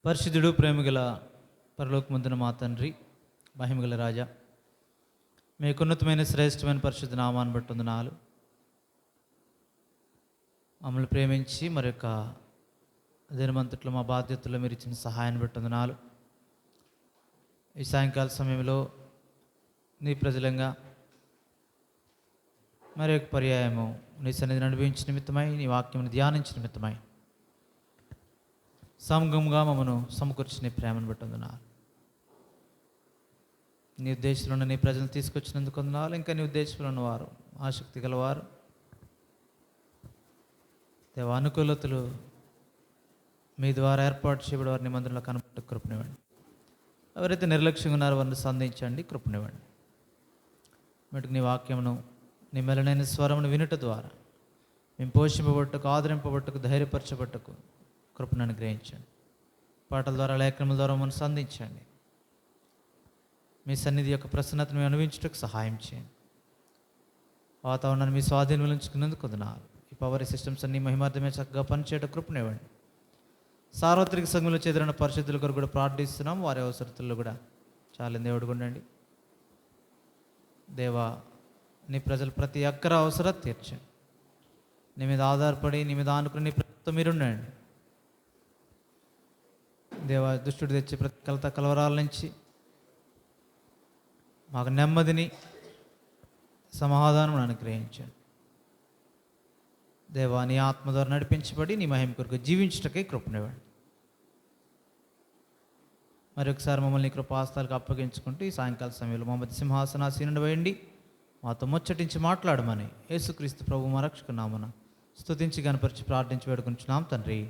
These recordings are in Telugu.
పరిశుద్ధుడు ప్రేమగల పరలోకమందున మా తండ్రి, మహిమగల రాజా, మీకు ఉన్నతమైన శ్రేష్టమైన పరిశుద్ధ నామాన్ని బట్టి వందనాలు. మమ్మల్ని ప్రేమించి మరి యొక్క దినమంతట్లో మా బాధ్యతల్లో మీరు ఇచ్చిన సహాయాన్ని బట్టి వందనాలు. ఈ సాయంకాల సమయంలో నీ ప్రజలంగా మరి యొక్క పర్యాయము నీ సన్నిధిని అనుభవించిన నిమిత్తమై, నీ వాక్యమును ధ్యానించిన నిమిత్తమై సంఘంగా మమ్మను సమకూర్చిన ప్రేమను బట్టి వందనాలు. నీ ఉద్దేశంలో ఉన్న నీ ప్రజలను తీసుకొచ్చినందుకు వందనాలు. ఇంకా నీ ఉద్దేశంలో ఉన్నవారు, ఆసక్తి గలవారు, దేవ అనుకూలతలు మీ ద్వారా ఏర్పాటు చేయబడి వారిని మందిరంలో కనబట్టు కృపనివ్వండి. ఎవరైతే నిర్లక్ష్యంగా ఉన్నారో వారిని సంధించండి, కృపనివ్వండి. మటుకు నీ వాక్యమును, నీ మెలనైన స్వరమును వినుట ద్వారా మేము పోషింపబట్టుకు, ఆదరింపబట్టుకు, ధైర్యపరచబట్టుకు కృపను అనుగ్రహించండి. పాటల ద్వారా, లేఖనముల ద్వారా మనం సంధించండి. మీ సన్నిధి యొక్క ప్రసన్నతను మేము అనుభవించుటకు సహాయం చేయండి. వాతావరణాన్ని మీ స్వాధీనంలో ఉంచుకున్నందుకు వందనాలు. ఈ పవర్ సిస్టమ్స్ అన్ని మహిమార్థమే చక్కగా పనిచేయడం కృపనివ్వండి. సార్వత్రిక సంఘంలో చెదిరిన పరిశుద్ధుల కొరకు కూడా ప్రార్థిస్తున్నాం. వారి అవసరతల్లో కూడా చాలా దేవుడు ఉండండి. దేవా, నీ ప్రజలు ప్రతి ఒక్కరి అవసరం తీర్చండి. నీ మీద ఆధారపడి, నీ మీద ఆనుకుని నీ ప్రజలతో మీరుండండి. దేవా, దుష్టుడు తెచ్చి ప్రతి కలత కలవరాల నుంచి మాకు నెమ్మదిని, సమాధానం అనుగ్రహించండి. దేవా, నీ ఆత్మ ద్వారా నడిపించబడి నీ మహిమ కొరకు జీవించటకే కృపనివ్వండి. మరొకసారి మమ్మల్ని కృపాస్తాలకు అప్పగించుకుంటూ ఈ సాయంకాల సమయంలో మమ్మల్ని సింహాసనాసీనుడు వేయండి. మాతో ముచ్చటించి మాట్లాడమని యేసుక్రీస్తు ప్రభు మా రక్షకుని నామమున స్తుతించి గణపరిచి ప్రార్థించి వేడుకుంటున్నాం తండ్రి.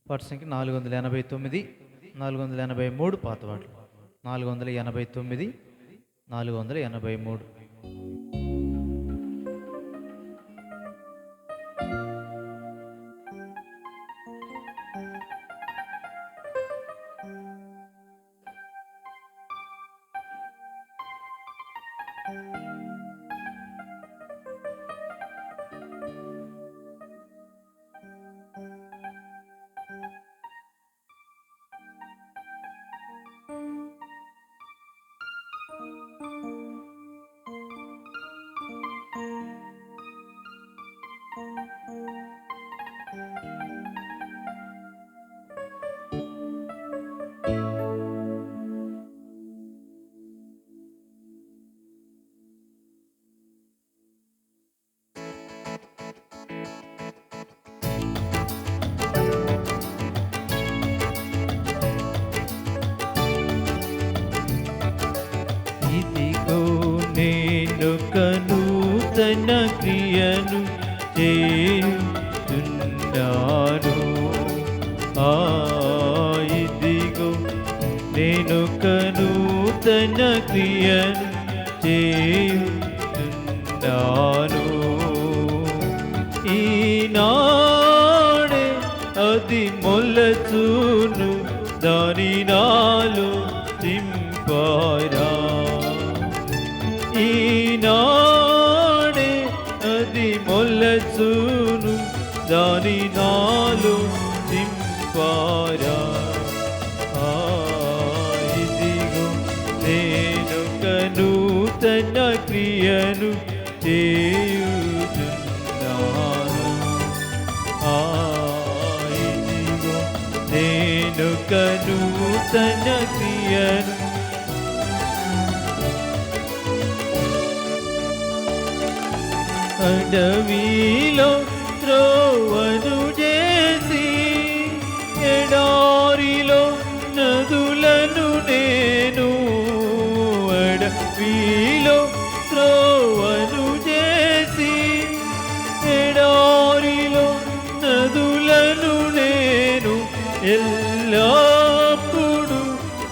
పాట సంఖ్య 489, 483 పాత పాటలు. 489, 483. నూతన క్రియను చేయుచున్నాను. ఇదిగో నేను నూతన క్రియను చేయుచున్నాను. ఈనాడే అది మొలచును, దాని నాలో దింపారా. ఈనాడే అది మొలచును, దాని నాలో దింపారా. ఇదిగో నేను నూతన క్రియను చేయుచున్నాను. ఇదిగో నేను నూతన క్రియను అడవిలో త్రోవను చేసి, ఎడారిలో నదులను నేను. అడవిలో త్రోవను చేసి, ఎడారిలో నదులను నేను. ఎల్లప్పుడూ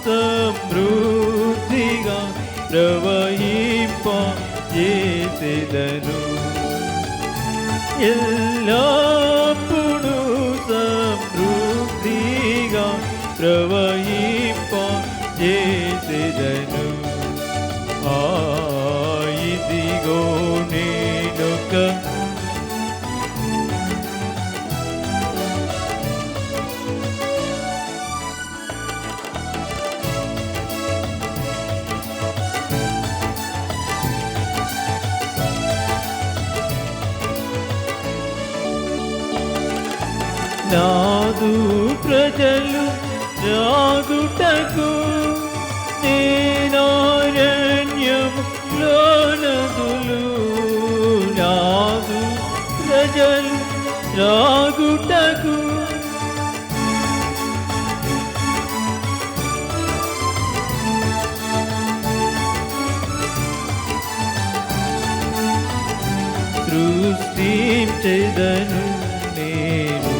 సమృద్ధిగా ప్రవహింప చేసెదను. ఎల్లప్పుడూ సమృద్ధిగా ప్రవహింప చేసెదను. నాదు ప్రజలు రాగుటకు నేనారణ్యములో నదులు నాదు ప్రజలు రాగుటకు సృష్టించెదను నేను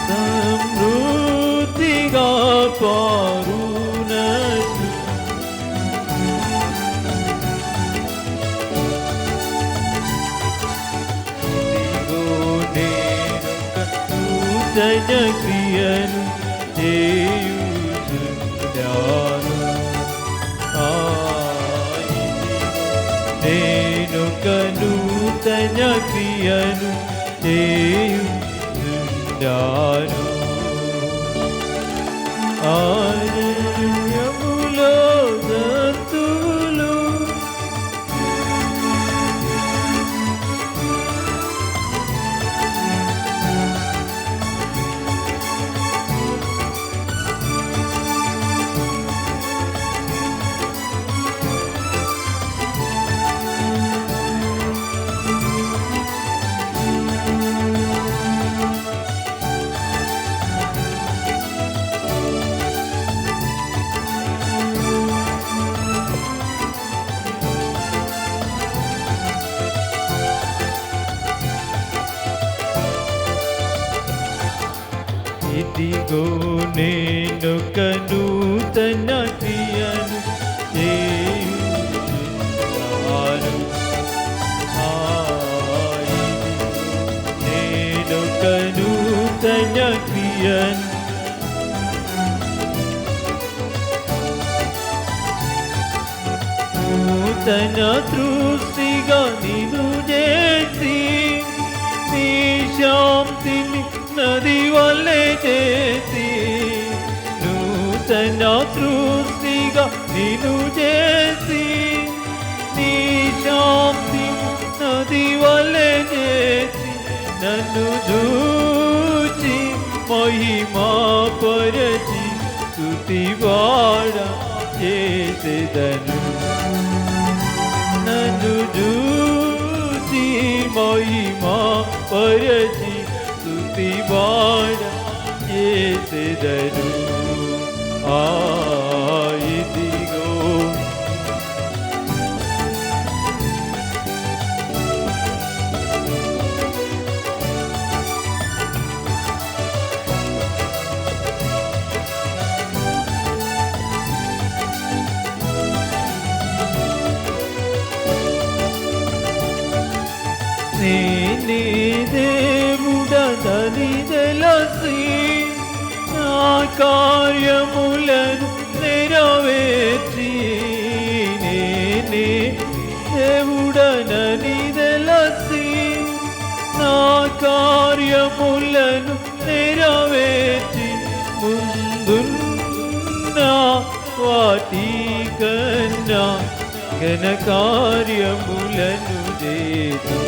సమృద్ధిగా పారునట్లు ఇదిగో నేనొక నూతన క్రియను చేయుచున్నాను. నేనొక నూతన క్రియను చేయుచున్నాను. అరణ్యములో జంతువులు ఇదిగో నేనొక నూతన క్రియను చేయుచున్నాను. నేనొక నూతన క్రియను నూతన సృష్టిగా నిన్ను చేసి నీ శాంతిని నది వల్లే చేసి నూతన సృష్టిగా నిన్ను చేసి నీ శాంతి నది వల్లే చేసి నన్ను చూచి మహిమా పరచి స్తుతివాడ చేసేదను. నన్ను చూచి మహిమా పరచి స్తుతివాడ చేసేదను. ఇదిగో నేనే దేవుడని తెలిసి నా కార్యములను నెరవేర్చి నేనే దేవుడనని తెలిసి నా కార్యములను నెరవేర్చి ముందున్న వాటి కన్నా ఘన కార్యములను చేసి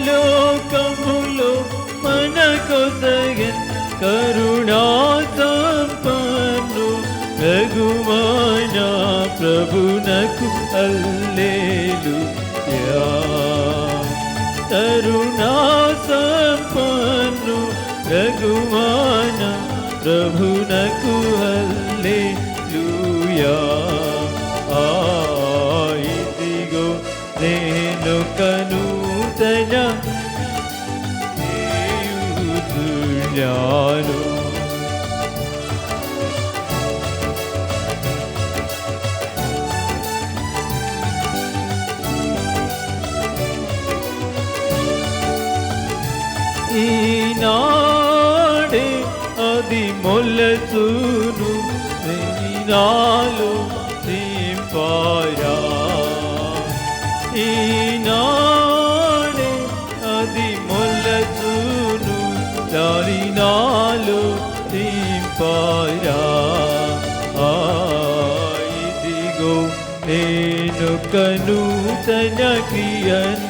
లోకములో మన కొసగన్ కరుణా సంపన్ను రఘుమాన ప్రభునకు హల్లెలూయా. కరుణా సంపన్ను రఘుమాన ప్రభునకు హల్లెలూయా. ఇదిగో నేను కనూతన చేయుచున్నాను. ఈనాడే అది మొలచును నాలో నింపాయా. ఈనాడే అది మొలచును దాని నాలో నింపాయా. ఇదిగో నేను కనూతన క్రియను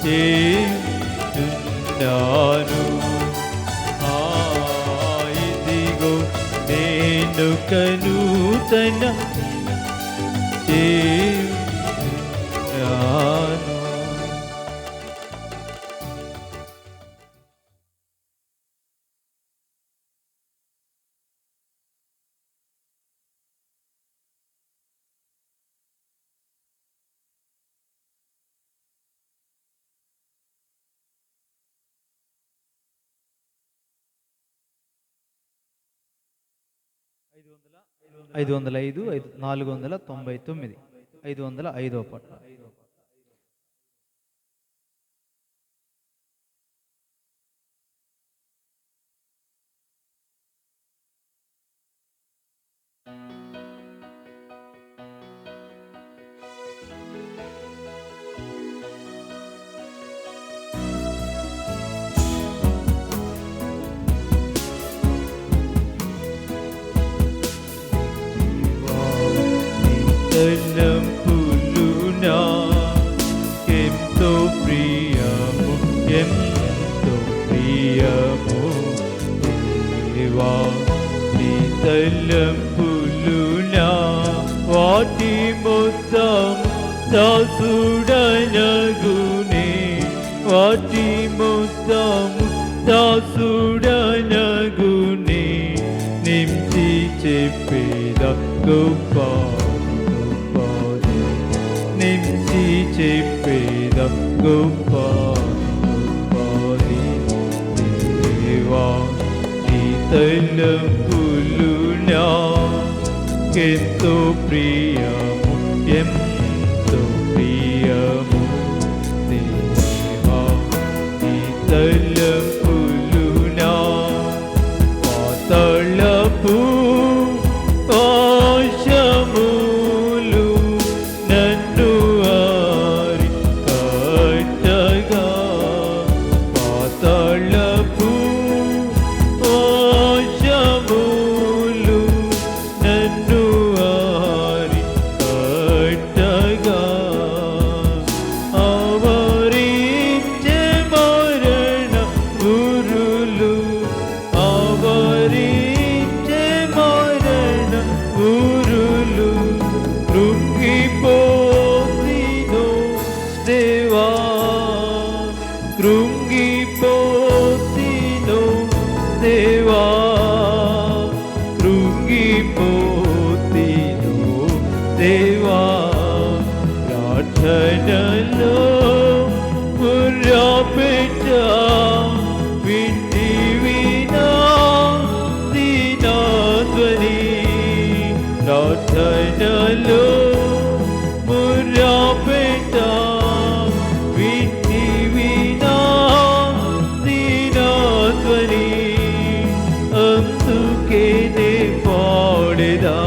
చేయుచున్నాను. ఇదిగో నేను కనూతన చేయుచున్నాను. ఐదు వందల ఐదు 499 505వ పాట. తలంపులు నాకెంతో ప్రియము, ఎంతో ప్రియము దేవా. నీ తలంపులు నా వాటి మొత్తం దాసుడనగునే, వాటి మొత్తం దాసుడనగునే. నించి చెప్పేదా గొప్ప నించి చెప్పేద గొప్ప గొప్పది దేవా. నీ తలంపులు నాకెంతో ప్రియము, ఎంతో ప్రియము దేవా. నీ తలంపులు నా పాతాళపు ఆశములు నన్ను ఆరి కట్టగా. పాతాళపు ఆశములు నన్ను ఆరి కట్టగా. ఆవరించే మరణ గురులు, ఆవరించే మరణ గురులు. కృంగిపోతినో దేవా, కృంగిపోతినో దేవా, కృంగిపోతినో దేవా. ప్రార్థనలో పుర్రపెట్ట వింటివినా దీనాధ్వని. ప్రార్థనలో పుర్రపెట్ట వింటివినా దీనాధ్వని. అందుకే నే పాడెదా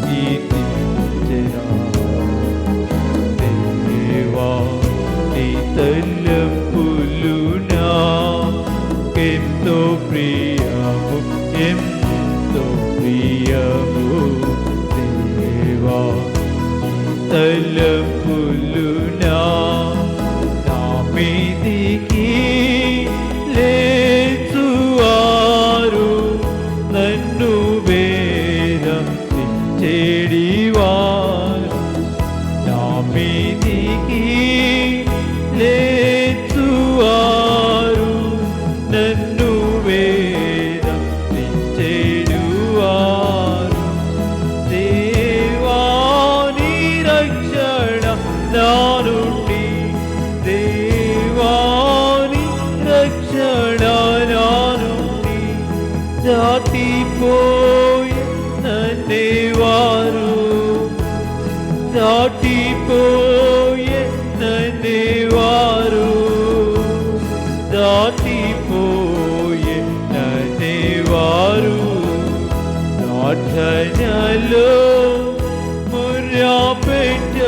కీర్తించెదా దేవా. నీ తలంపులు నాకెంతో ప్రియము, ఎంతో ప్రియము దేవా. తలంపులు నా మీది వారు దాటిపోయిననే వారు ప్రార్థనలో ముర్యాపెట్ట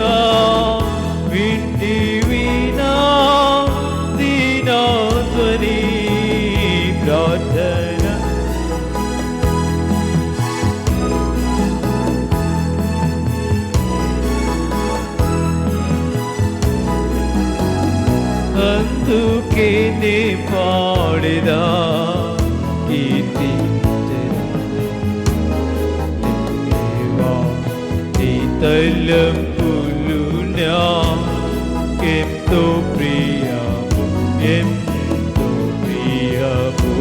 వింటి వినా దీనాధ్వని ప్రార్థన అందుకే నే పాడేదా దేవా నీ తలంపులు నాకెంతో ప్రియము ఎంతో ప్రియము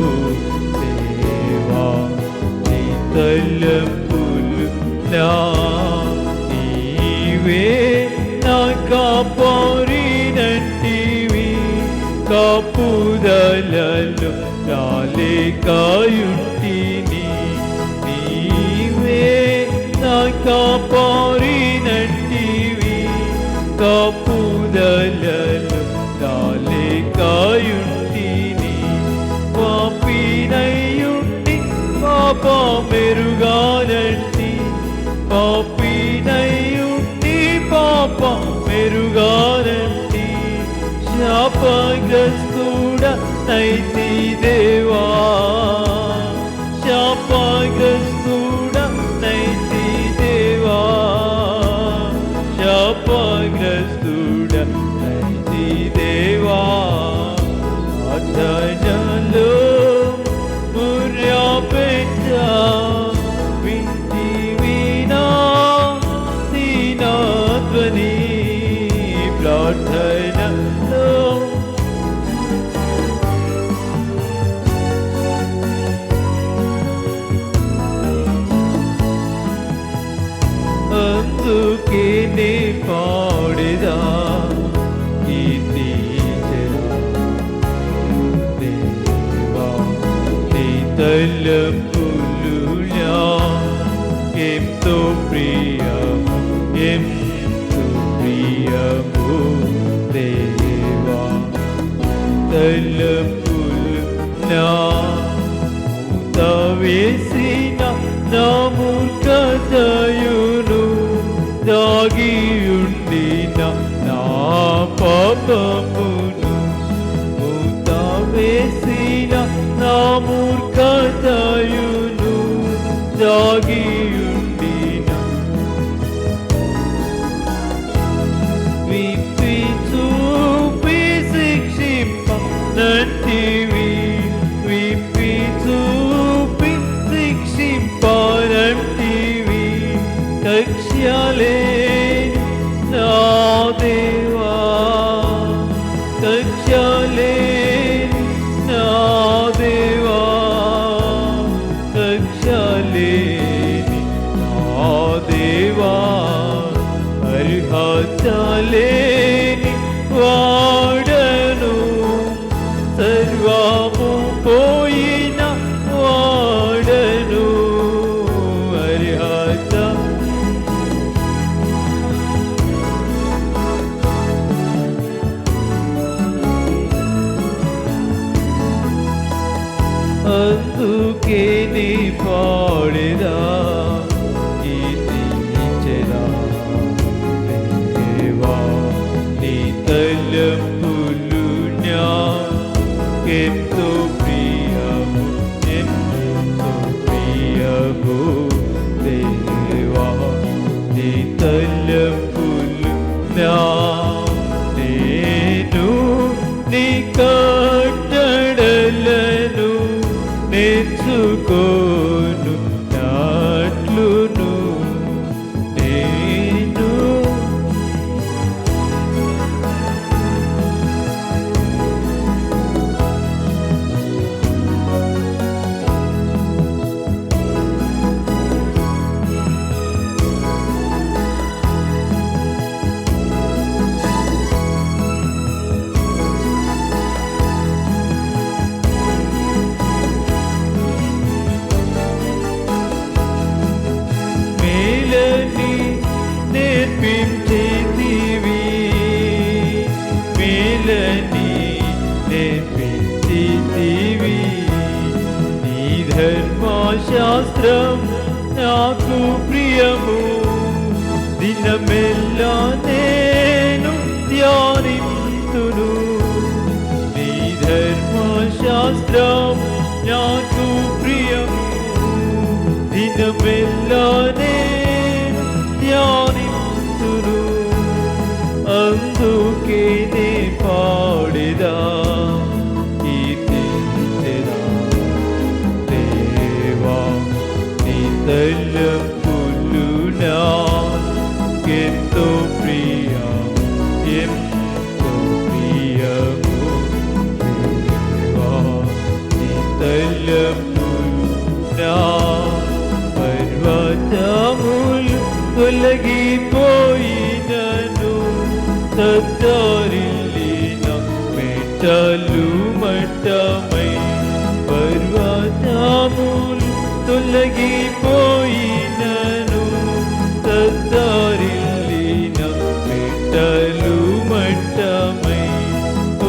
దేవా నీ తలంపులు నీవే నా కాపాడినంటివి కాపుదలలో కాయుంటిని నీవే నా కాపాడినంటివి కాపుదలలో కాయుంటిని పాపినయ్యుండి పాప మెరుగానంటి పాపినయ్యుండి పాప మెరుగానంటి శాపగ్రస్తుడ నైతి దేవా శాపగ్రస్తుడ నైతి దేవా శాపగ్రస్తుడ నైతి దేవా అర్థనలో ముర్యాపెట్ట వింటి వినా దీనాధ్వని ప్రార్థనలో అందుకే నే పాడేదా దేవా నీ తలంపులు ఎంతో ప్రియము ఎంతో ప్రియము దేవా తలంపులు వేసిన నా మూర్ఖతయును దాగియుండిన నా పాపమును వేసిన నా మూర్ఖతయును దాగియుండిన విప్పి చూపి శిక్షింప నంటివి విప్పి చూపి శిక్షింపనంటివి కక్ష్యలే నా దేవా కక్ష్యలే నా దేవా కక్ష్యలే నా దేవా అర్హతలేని వాడను సర్వము పోయిన వాడను అర్హత అందుకే నీ పాడేదా కీర్తించెదా దేవా నీ తలంపులు నాకెంతో ప్రియము ఎంతో ప్రియము దేవా నీ తలంపులు నేను నీ కట్టడలను నేర్చుకోను నాట్లును నేను మేలని నేర్పించితివి. నీ ధర్మశాస్త్రం నాకు ప్రియము, దినమెల్లా నేను ధ్యానింతును. నీ ధర్మశాస్త్రం నాకు ప్రియము, దినమెల్లా నేను ధ్యానింతును. అందుకే నే పాడెదా కీర్తించెదా. దేవా నీ తలపులు నాకెంతో ప్రియము, ఎంతో ప్రియము. దేవా నీ తలపులు నా పర్వతములు తొలగిపోయినను, తత్తరిల్లిన మెట్టలు మట్టమై. పర్వతములు తొలగిపోయినను, తత్తరిల్లిన మెట్టలు మట్టమై.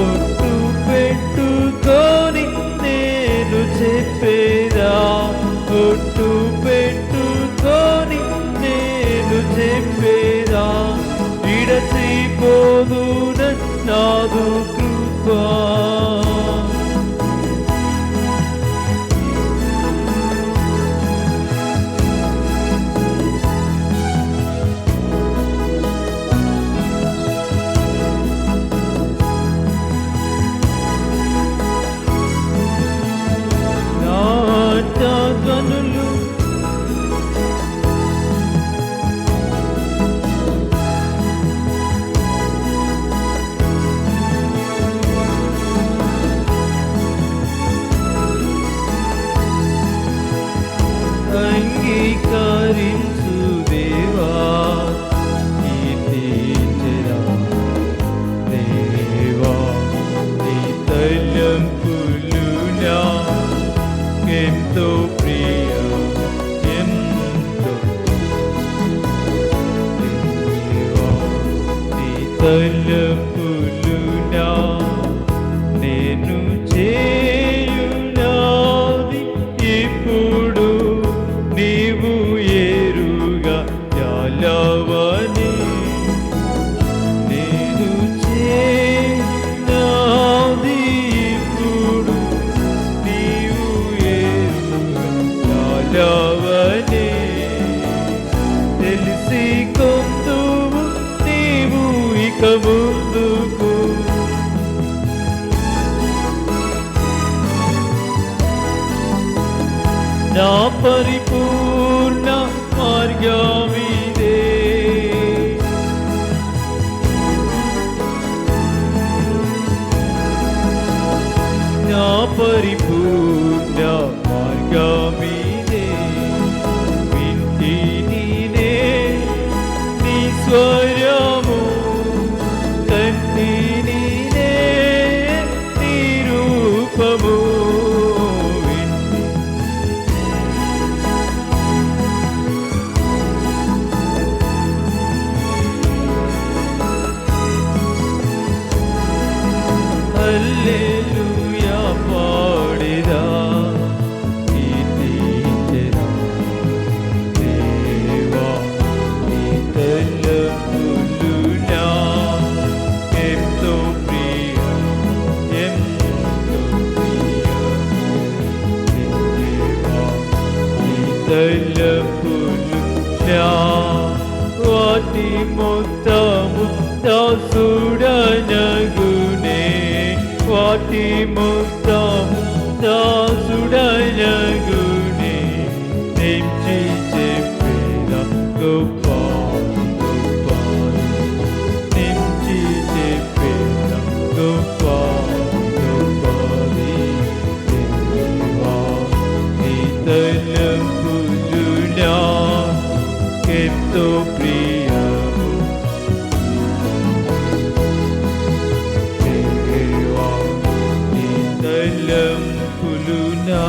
ఒట్టు పెట్టుకొని నేను చెప్పేదా, ఒట్టు పెట్టుకొని నేను చెప్పేదా. విడచిపోదున నాదు కృపా. నాటగనులు అంగీకరించు దేవా, కీర్తించెదా. దేవా నీ తలంపులు నాకెంతో ప్రియము, ఎంతో. దేవా నీ తలంపులు నేను చేయునాది ఇప్పుడు నీవు ఏరుగా చాలవని. నేను చేయునాది ఇప్పుడు నీవు ఏరుగా చాలవని. తెలిసి కొందువు నీవు ఇక ముందుకు. నా పరిపూర్ణ మార్గమిదే, నా పరిపూర్ణ మార్గమిదే. వింటిని నే నీ స్వరము, కంటిని నే నీ రూపము. హల్లెలూయా పాడెదా, కీర్తించెదా. దేవా నీ తలంపులు నాకెంతో ప్రియము, ఎంతో ప్రియము. దేవా నీ తలంపులు వాటి మొత్తము దాసుడనగునే, వాటి మొత్తము దాసుడనగునే. ఎంచి చెప్పేదా గొప్ప గొప్ప, ఎంచి చెప్పేదా గొప్ప గొప్పది. దేవా నీ తలంపులు నాకెంతో ప్రియము, దేవా నీ తలంపులు నా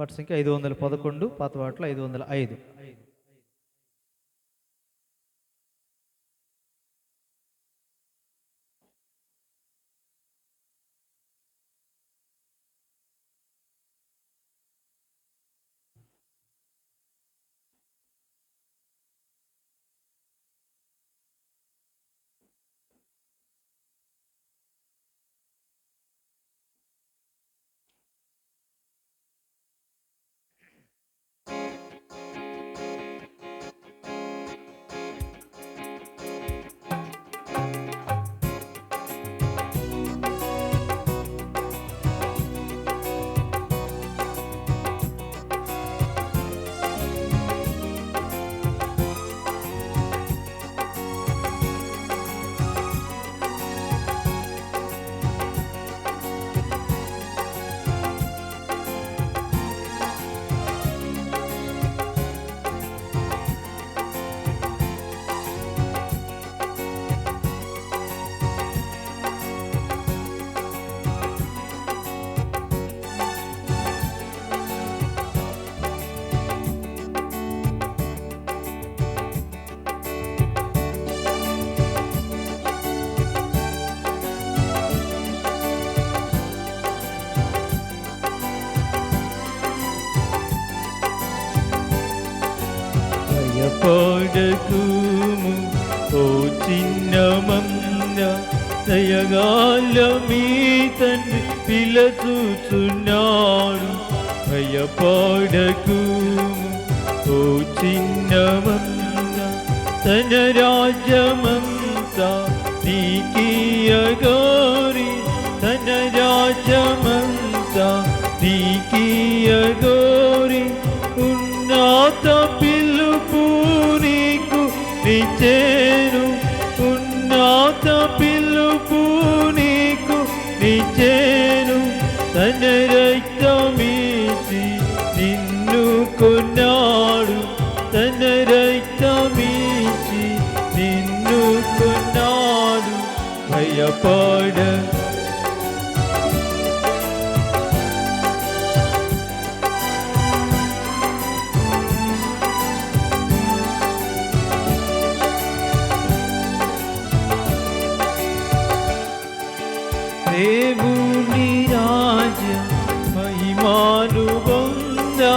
పాట సంఖ్య 511, పాత పాటలు 505. భయపడకుము ఓ చిన్నమంద, దయగాల మీ తండ్రి పిలుచుచున్నాడు. భయపడకుము ఓ చిన్నమంద, తన రాజ్యమంతా నీకియగోరి, తన రాజ్యమంతా నీకియగోరి. ఉన్నత పిలుపు నీకు నిచ్చేను, ఉన్నత పిలుపు నీకు నిచ్చేను. తన రక్తమిచ్చి నిన్ను కొన్నాడు, తన రక్తమిచ్చి నిన్ను కొన్నాడు. భయపడ దేవుని రాజ్య మహిమాను పొందా,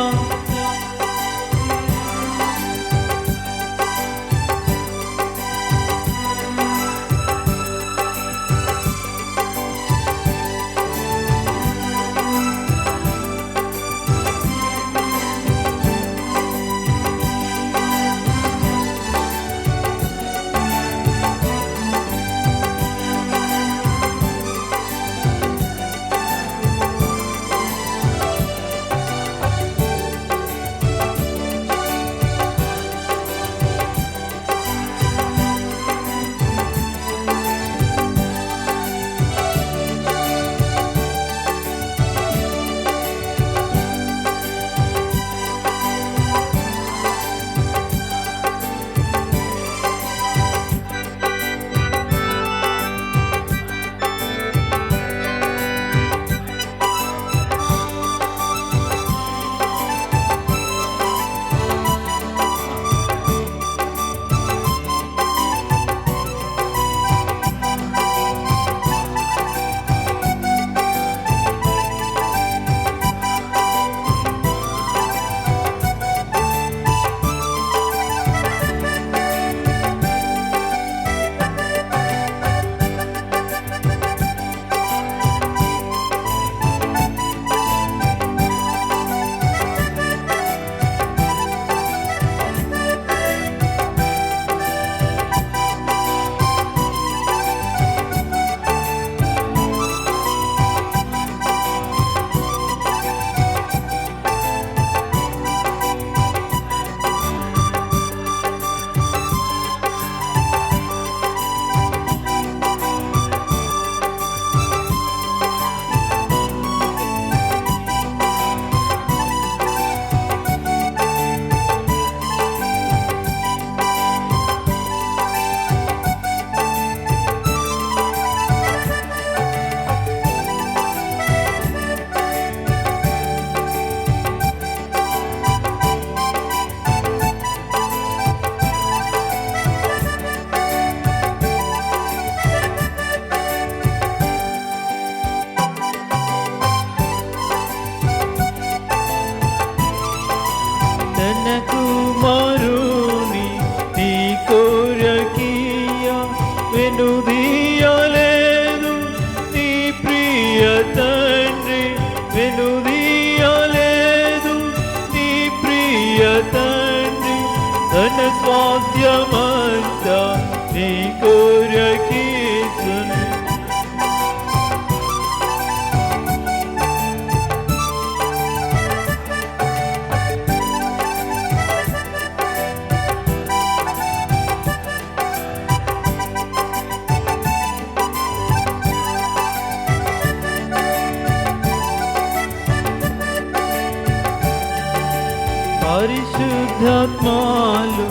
పరిశుద్ధాత్మాలు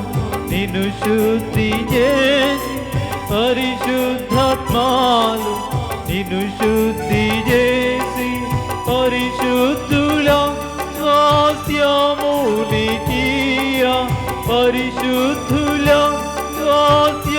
నిన్ను శుద్ధి చేసి, పరిశుద్ధాత్మాలు నిన్ను శుద్ధి చేసి, పరిశుద్ధుల స్వాస్థ్యమునికియ, పరిశుద్ధుల స్వాస్థ్యమునికియ.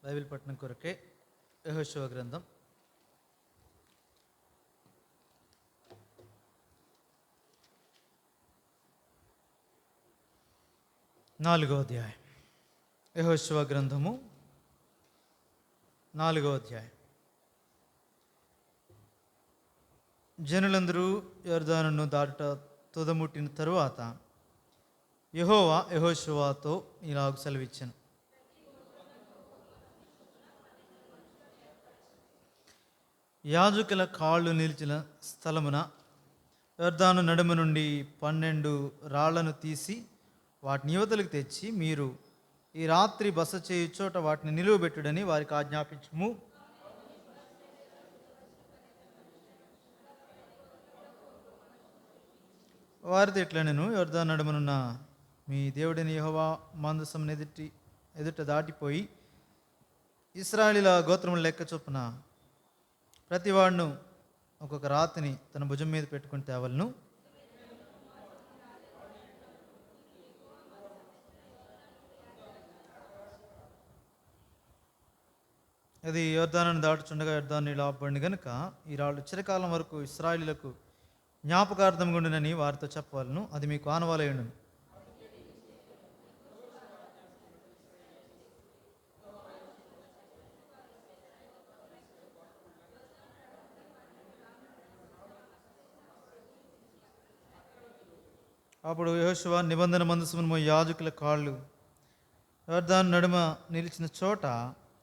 బైబిల్ పట్టణం కొరకే యెహోషువ గ్రంథం 4వ అధ్యాయం. యెహోషువ గ్రంథము 4వ అధ్యాయం. జనులందరూ యొర్దానును దాటుట తుదముట్టిన తరువాత యెహోవా యెహోషువతో ఇలాగు సెలవిచ్చెను. యాజకుల కాళ్ళు నిలిచిన స్థలమున యొర్దాను నడుమ నుండి 12 రాళ్లను తీసి వాటిని యువతలకు తెచ్చి, మీరు ఈ రాత్రి బస చేయు చోట వాటిని నిలువబెట్టుడని వారికి ఆజ్ఞాపించుము. వారితో ఇట్లనెను, యొర్దాను నడుమనున్న మీ దేవుడైన యెహోవా మందసం ఎదుట దాటిపోయి ఇశ్రాయేలీయుల గోత్రముల లెక్క చొప్పున ప్రతివాడును ఒక్కొక్క రాతిని తన భుజం మీద పెట్టుకుని తేవలను. అది యొర్దానును దాటుచుండగా యొర్దాను నీళ్ళు ఆపబడింది కనుక ఈ రాళ్ళు చిరకాలం వరకు ఇశ్రాయేలీయులకు జ్ఞాపకార్థం గుండునని వారితో చెప్పవలను. అది మీకు ఆనవాలయుండును. అప్పుడు యెహోషువ నిబంధన మందసమును యాజకుల కాళ్ళు యొర్దాను నడుమ నిలిచిన చోట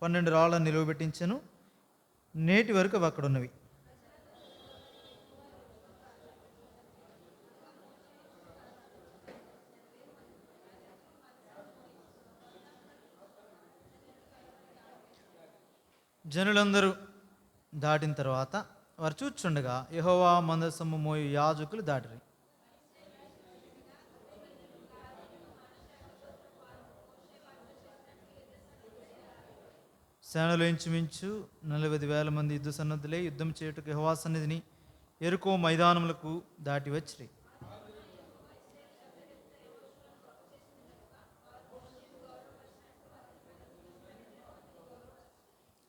12 రాళ్లను నిలువబెట్టించెను. నేటి వరకు అవి అక్కడ ఉన్నవి. జనులందరూ దాటిన తర్వాత వారు చూచుండగా యెహోవా మందసము మోయు యాజకులు దాటిరి. సేనలో ఇంచుమించు 40,000 మంది యుద్ధ సన్నద్ధులే యుద్ధం చేయుటకు యెహోవా సన్నిధిని యెరికో మైదానములకు దాటి వచ్చిరి.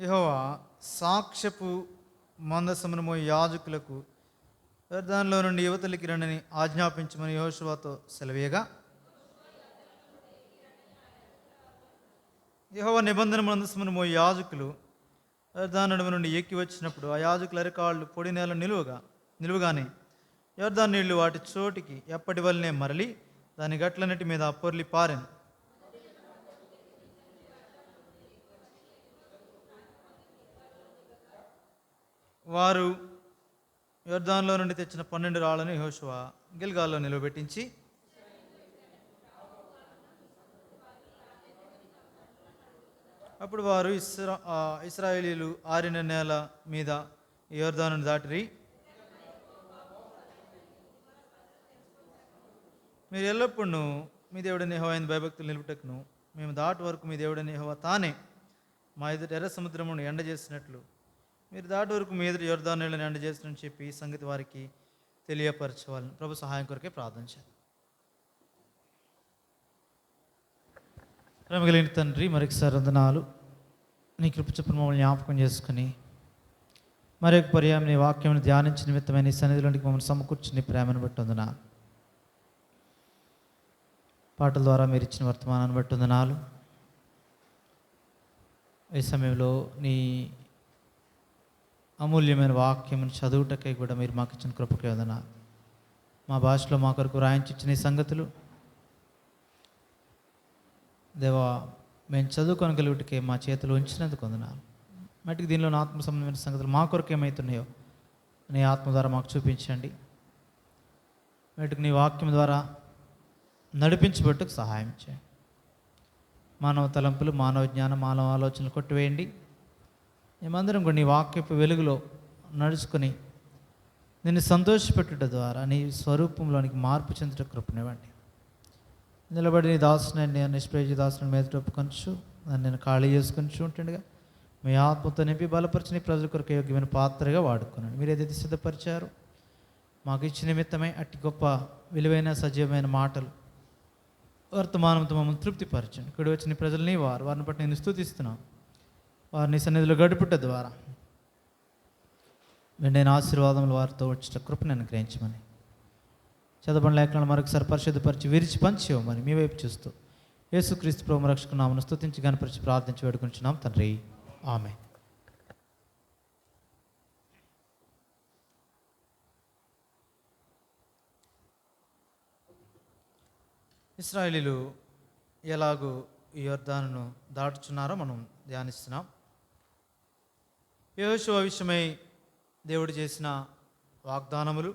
యెహోవా సాక్ష్యపు మందసమును మోయు యాజకులకు యొర్దానులో నుండి యువతలికి రండని ఆజ్ఞాపించమని యెహోషువతో సెలవేయగా, యెహోవా నిబంధన మందసమును మోయు యాజకులు యొర్దాను నడుమ నుండి ఎక్కి వచ్చినప్పుడు ఆ యాజకుల అరికాళ్ళు పొడి నేల నిలువగానే యొర్దాను నీళ్లు వాటి చోటికి ఎప్పటి వల్లనే మరలి దాని గట్లన్నిటి మీద పొర్లి పారెను. వారు యొర్దానులో నుండి తెచ్చిన 12 రాళ్లను యెహోషువ గిల్గాల్లో నిలవబెట్టించి అప్పుడు వారు ఇశ్రాయేలీయులు ఆరిన నేల మీద యొర్దానును దాటిరి. మీరు ఎల్లప్పుడూ మీ దేవుడైన యెహోవాను భయభక్తులు నిలుపుటకును మేము దాటి వరకు మీ దేవుడైన యెహోవా తానే మా ఎదుట ఎర్ర సముద్రమును ఎండ చేసినట్లు మీరు దాటి వరకు మీ ఎదుట యొర్దాను నీళ్ళని ఎండ చేసినని చెప్పి ఈ సంగతి వారికి తెలియపరచవాలని ప్రభు సహాయం కొరకే ప్రార్థన చేద్దాం. ప్రేమ కలిగిన తండ్రి, మరొకసారి వందనాలు. నీ కృప చొప్పున మమ్మల్ని జ్ఞాపకం చేసుకుని మరొక పర్యాయం నీ వాక్యం ధ్యానించిన నిమిత్తమైన నీ సన్నిధిలోనికి మమ్మల్ని సమకూర్చుని ప్రేమను బట్టి వందనాలు. పాటల ద్వారా మీరు ఇచ్చిన వర్తమానాన్ని బట్టి వందనాలు. ఈ సమయంలో నీ అమూల్యమైన వాక్యం చదువుటకై కూడా మీరు మాకు ఇచ్చిన కృపకే వందనాలు. మా భాషలో మా కొరకు రాయించి ఇచ్చిన ఈ సంగతులు దేవా మేము చదువుకొనగలుగుటకే మా చేతులు ఉంచినందుకు వందనాలు. మటుకు దీనిలో ఆత్మ సంబంధమైన సంగతులు మా కొరకు ఏమవుతున్నాయో నీ ఆత్మ ద్వారా మాకు చూపించండి. మటుకు నీ వాక్యం ద్వారా నడిపించబట్టుకు సహాయం చేయండి. మానవ తలంపులు, మానవ జ్ఞానం, మానవ ఆలోచనలు కొట్టివేయండి. మేమందరం కూడా నీ వాక్యపు వెలుగులో నడుచుకొని నిన్ను సంతోషపెట్టుట ద్వారా నీ స్వరూపంలోనికి మార్పు చెందుట కృపనివ్వండి. నిలబడి నీ దాసుని నిష్ప్రయోజ దాసుని మీద ఒప్పుకొంచు దాన్ని నేను ఖాళీ చేసుకొని ఉంటుండగా మీ ఆత్మతో నింపి బలపరిచి నీ ప్రజల కొరకు యోగ్యమైన పాత్రగా వాడుకున్నాను. మీరు ఏదైతే సిద్ధపరిచారో మాకు ఇచ్చిన నిమిత్తమై అట్టి గొప్ప విలువైన సజీవమైన మాటలు వర్తమానంతో మమ్మల్ని తృప్తిపరచండి. ఇక్కడ వచ్చిన ప్రజల్ని వారిని బట్టి నేను స్తుతిస్తున్నాను. వారిని సన్నిధిలో గడుపుట ద్వారా వెంటనే ఆశీర్వాదములు వారితో వచ్చిన కృపను అనుగ్రహించమని చదవని లేఖనాలు మరొకసారి పరిశుద్ధపరిచి విరిచి పంచివ్వమని మీ వైపు చూస్తూ యేసుక్రీస్తు ప్రభువు రక్షకుని నామమున స్తుతించి గణపరిచి ప్రార్థించి వేడుకుంటున్నాం తండ్రి, ఆమేన్. ఇశ్రాయేలీయులు ఎలాగూ ఈ యొర్దానును దాటుచున్నారో మనం ధ్యానిస్తున్నాం. యెహోషువ విషయమై దేవుడు చేసిన వాగ్దానములు,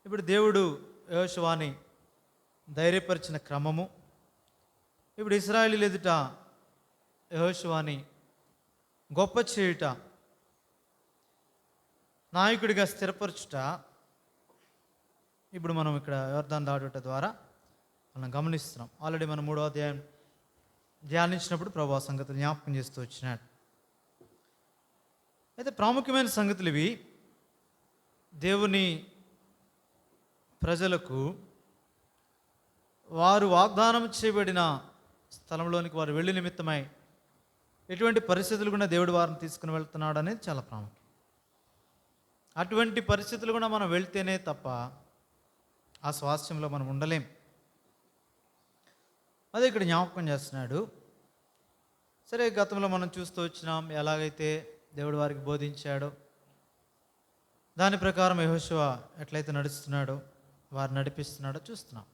ఇప్పుడు దేవుడు యెహోషువాని ధైర్యపరిచిన క్రమము, ఇప్పుడు ఇశ్రాయేలీయుల ఎదుట యెహోషువాని గొప్ప చేయుట, నాయకుడిగా స్థిరపరచుట, ఇప్పుడు మనం ఇక్కడ యొర్దాను దాటుట ద్వారా మనం గమనిస్తున్నాం. ఆల్రెడీ మనం 3వ అధ్యాయం ధ్యానించినప్పుడు ప్రభు ఆ సంగతులు జ్ఞాపకం చేస్తూ వచ్చినాడు. అయితే ప్రాముఖ్యమైన సంగతులు ఇవి. దేవుని ప్రజలకు వారు వాగ్దానం చేయబడిన స్థలంలోనికి వారు వెళ్ళి నిమిత్తమై ఎటువంటి పరిస్థితులు కూడా దేవుడు వారిని తీసుకుని వెళ్తున్నాడు అనేది చాలా ప్రాముఖ్యం. అటువంటి పరిస్థితులు కూడా మనం వెళ్తేనే తప్ప ఆ స్వాస్థ్యంలో మనం ఉండలేం. అదే ఇక్కడ జ్ఞాపకం చేస్తున్నాడు. సరే, గతంలో మనం చూస్తూ వచ్చినాం ఎలాగైతే దేవుడు వారికి బోధించాడో దాని ప్రకారం యెహోషువ ఎట్లయితే నడుస్తున్నాడో వారు నడిపిస్తున్నాడో చూస్తున్నాం.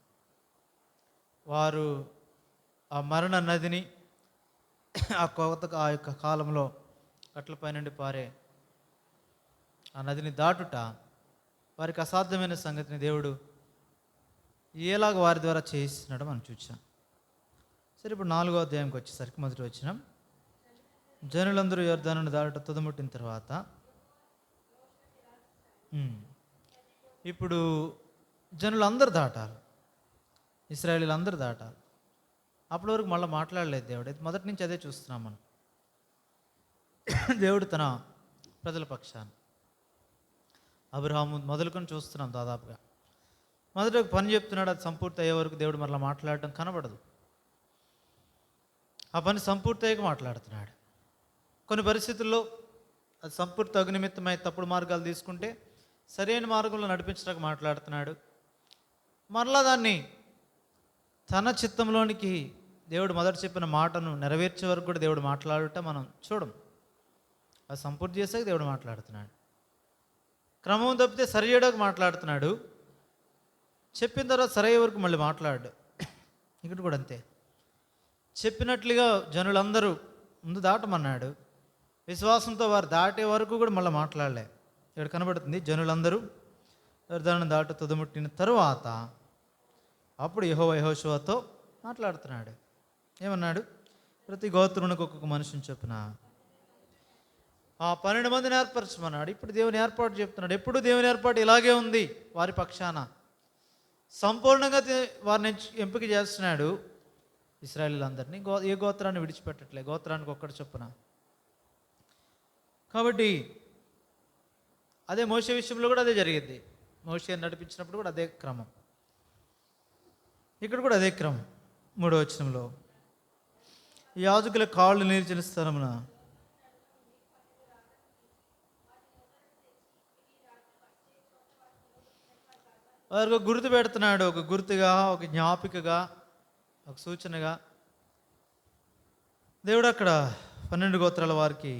వారు ఆ మరణ నదిని ఆ యొక్క కాలంలో కట్లపై నుండి పారే ఆ నదిని దాటుట వారికి అసాధ్యమైన సంగతిని దేవుడు ఎలాగ వారి ద్వారా చేయిస్తున్నాడో మనం చూసాం. సరే, ఇప్పుడు 4వ అధ్యాయంకి వచ్చేసరికి మొదటి వచనం, జనులందరూ యొర్దానును దాటుట తుదముట్టిన తర్వాత ఇప్పుడు జనులందరూ దాటాలి, ఇశ్రాయేలీయులు అందరూ దాటాలి. అప్పటి వరకు మళ్ళీ మాట్లాడలేదు దేవుడు. అయితే మొదటి నుంచి అదే చూస్తున్నాం మనం. దేవుడు తన ప్రజల పక్షాన్ని అబ్రహాము మొదలుకొని చూస్తున్నాం. దాదాపుగా మొదట ఒక పని చెప్తున్నాడు, అది సంపూర్తి అయ్యే వరకు దేవుడు మళ్ళీ మాట్లాడటం కనబడదు. ఆ పని సంపూర్తి అయ్యాక మాట్లాడుతున్నాడు. కొన్ని పరిస్థితుల్లో అది సంపూర్తి అగ్నిమిత్తమై తప్పుడు మార్గాలు తీసుకుంటే సరైన మార్గంలో నడిపించడానికి మాట్లాడుతున్నాడు. మరలా దాన్ని తన చిత్తంలోనికి దేవుడు మొదట చెప్పిన మాటను నెరవేర్చే వరకు కూడా దేవుడు మాట్లాడుట మనం చూడం. అది సంపూర్తి చేసాక దేవుడు మాట్లాడుతున్నాడు. క్రమం తప్పితే సరియడానికి మాట్లాడుతున్నాడు. చెప్పిన తర్వాత సరయ్యే వరకు మళ్ళీ మాట్లాడు. ఇక్కడ కూడా అంతే. చెప్పినట్లుగా జనులందరూ ముందు దాటమన్నాడు. విశ్వాసంతో వారు దాటే వరకు కూడా మళ్ళీ మాట్లాడలే. ఇక్కడ కనబడుతుంది, జనులందరూ యోర్దాను దాటు తుదముట్టిన తరువాత అప్పుడు యెహోవా యెహోషువతో మాట్లాడుతున్నాడు. ఏమన్నాడు? ప్రతి గోత్రునికి ఒక్కొక్క మనిషిని చొప్పున ఆ 12 మందిని ఏర్పరచమన్నాడు. ఇప్పుడు దేవుని ఏర్పాటు చెప్తున్నాడు. ఎప్పుడు దేవుని ఏర్పాటు ఇలాగే ఉంది. వారి పక్షాన సంపూర్ణంగా వారిని ఎంపిక చేస్తున్నాడు. ఇశ్రాయేలీయులందరినీ ఏ గోత్రాన్ని విడిచిపెట్టట్లే, గోత్రానికి ఒక్కటి చొప్పున. కాబట్టి అదే మోషే విషయంలో కూడా అదే జరిగింది. మోషే నడిపించినప్పుడు కూడా అదే క్రమం, ఇక్కడ కూడా అదే క్రమం. 3వ వచనంలో యాజకుల కాళ్ళు నిలిచిన స్థలమున వారికి ఒక గుర్తు పెడుతున్నాడు. ఒక గుర్తుగా, ఒక జ్ఞాపికగా, ఒక సూచనగా దేవుడు అక్కడ 12 గోత్రాల వారికి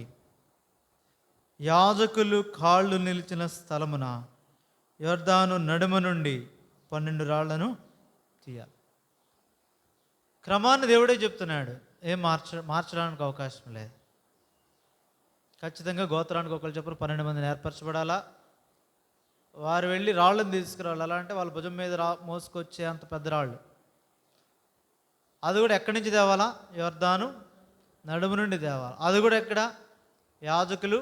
యాజకులు కాళ్ళు నిలిచిన స్థలమున యొర్దాను నడుమ నుండి 12 రాళ్లను తీయాలి. క్రమాన్ని దేవుడే చెప్తున్నాడు. ఏం మార్చడానికి అవకాశం లేదు. ఖచ్చితంగా గోత్రానికి ఒకరు చొప్పున 12 మందిని ఏర్పరచబడాలా. వారు వెళ్ళి రాళ్ళని తీసుకురావాలి. అలా అంటే వాళ్ళ భుజం మీద మోసుకొచ్చే అంత పెద్ద రాళ్ళు. అది కూడా ఎక్కడి నుంచి తేవాలా? యొర్దాను నడుము నుండి తేవాలి. అది కూడా ఎక్కడ? యాజకులు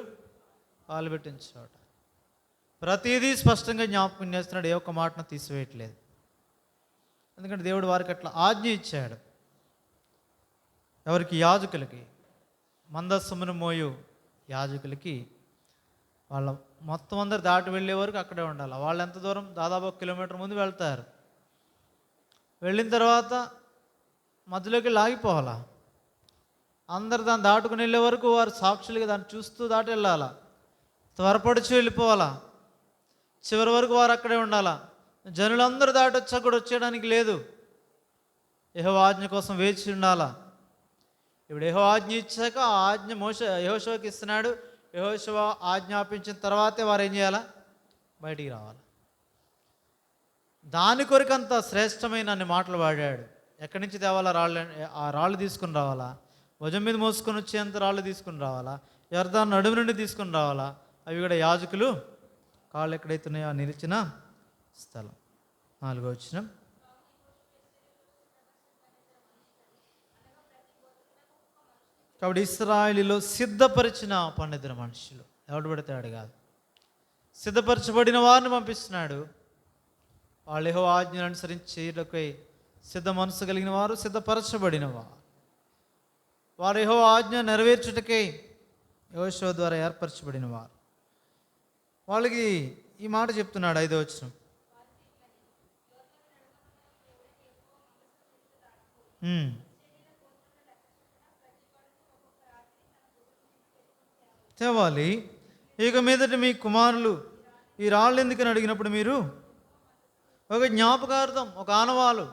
పాలు పెట్టిన చోట. ప్రతిదీ స్పష్టంగా జ్ఞాపకం చేస్తున్నాడు. ఏ ఒక్క మాటను తీసివేయట్లేదు. ఎందుకంటే దేవుడు వారికి అట్లా ఆజ్ఞ ఇచ్చాడు. ఎవరికి? యాజకులకి. మందస్సమును మోయు యాజకులకి వాళ్ళ మొత్తం అందరు దాటి వెళ్ళే వరకు అక్కడే ఉండాలి. వాళ్ళు ఎంత దూరం? దాదాపు 1 కిలోమీటర్ ముందు వెళ్తారు. వెళ్ళిన తర్వాత మధ్యలోకి లాగిపోవాలా. అందరు దాన్ని దాటుకుని వెళ్ళే వరకు వారు సాక్షులుగా దాన్ని చూస్తూ దాటి వెళ్ళాలా. త్వరపడిచి వెళ్ళిపోవాలా. చివరి వరకు వారు అక్కడే ఉండాలా. జనులందరూ దాటి వచ్చా కూడా వచ్చేయడానికి లేదు. యెహోవా ఆజ్ఞ కోసం వేచి ఉండాలా. ఇప్పుడు యెహోవా ఆజ్ఞ ఇచ్చాక ఆ ఆజ్ఞ యెహోషువకి ఇస్తున్నాడు. యెహోషువ ఆజ్ఞాపించిన తర్వాతే వారు ఏం చేయాలా? బయటికి రావాలి. దాని కొరకు అంత శ్రేష్టమైన అన్ని మాటలు వాడాడు. ఎక్కడి నుంచి తేవాలా? ఆ రాళ్ళు తీసుకుని రావాలా? భుజం మీద మోసుకొని వచ్చేంత రాళ్ళు తీసుకుని రావాలా? యొర్దాను నడుము నుండి తీసుకుని రావాలా? అవి కూడా యాజకులు కాళ్ళు ఎక్కడైతున్నాయో ఆ నిలిచిన స్థలం. 4వ వచనం. కాబట్టి ఇశ్రాయేలులో సిద్ధపరిచిన 12 మనుషులు, ఎవడు పడితే వాడు కాదు, సిద్ధపరచబడిన వారిని పంపిస్తున్నాడు. వాళ్ళు యెహోవా ఆజ్ఞను అనుసరించి చేయటకై సిద్ధ మనసు కలిగిన వారు, సిద్ధపరచబడిన వారు యెహోవా ఆజ్ఞ నెరవేర్చుటకై యెహోషువ ద్వారా ఏర్పరచబడిన వారు. వాళ్ళకి ఈ మాట చెప్తున్నాడు. 5వ వచనం. తేవాలి. ఇక మీదట మీ కుమారులు ఈ రాళ్ళు ఎందుకని అడిగినప్పుడు మీరు ఒక జ్ఞాపకార్థం, ఒక ఆనవాలు.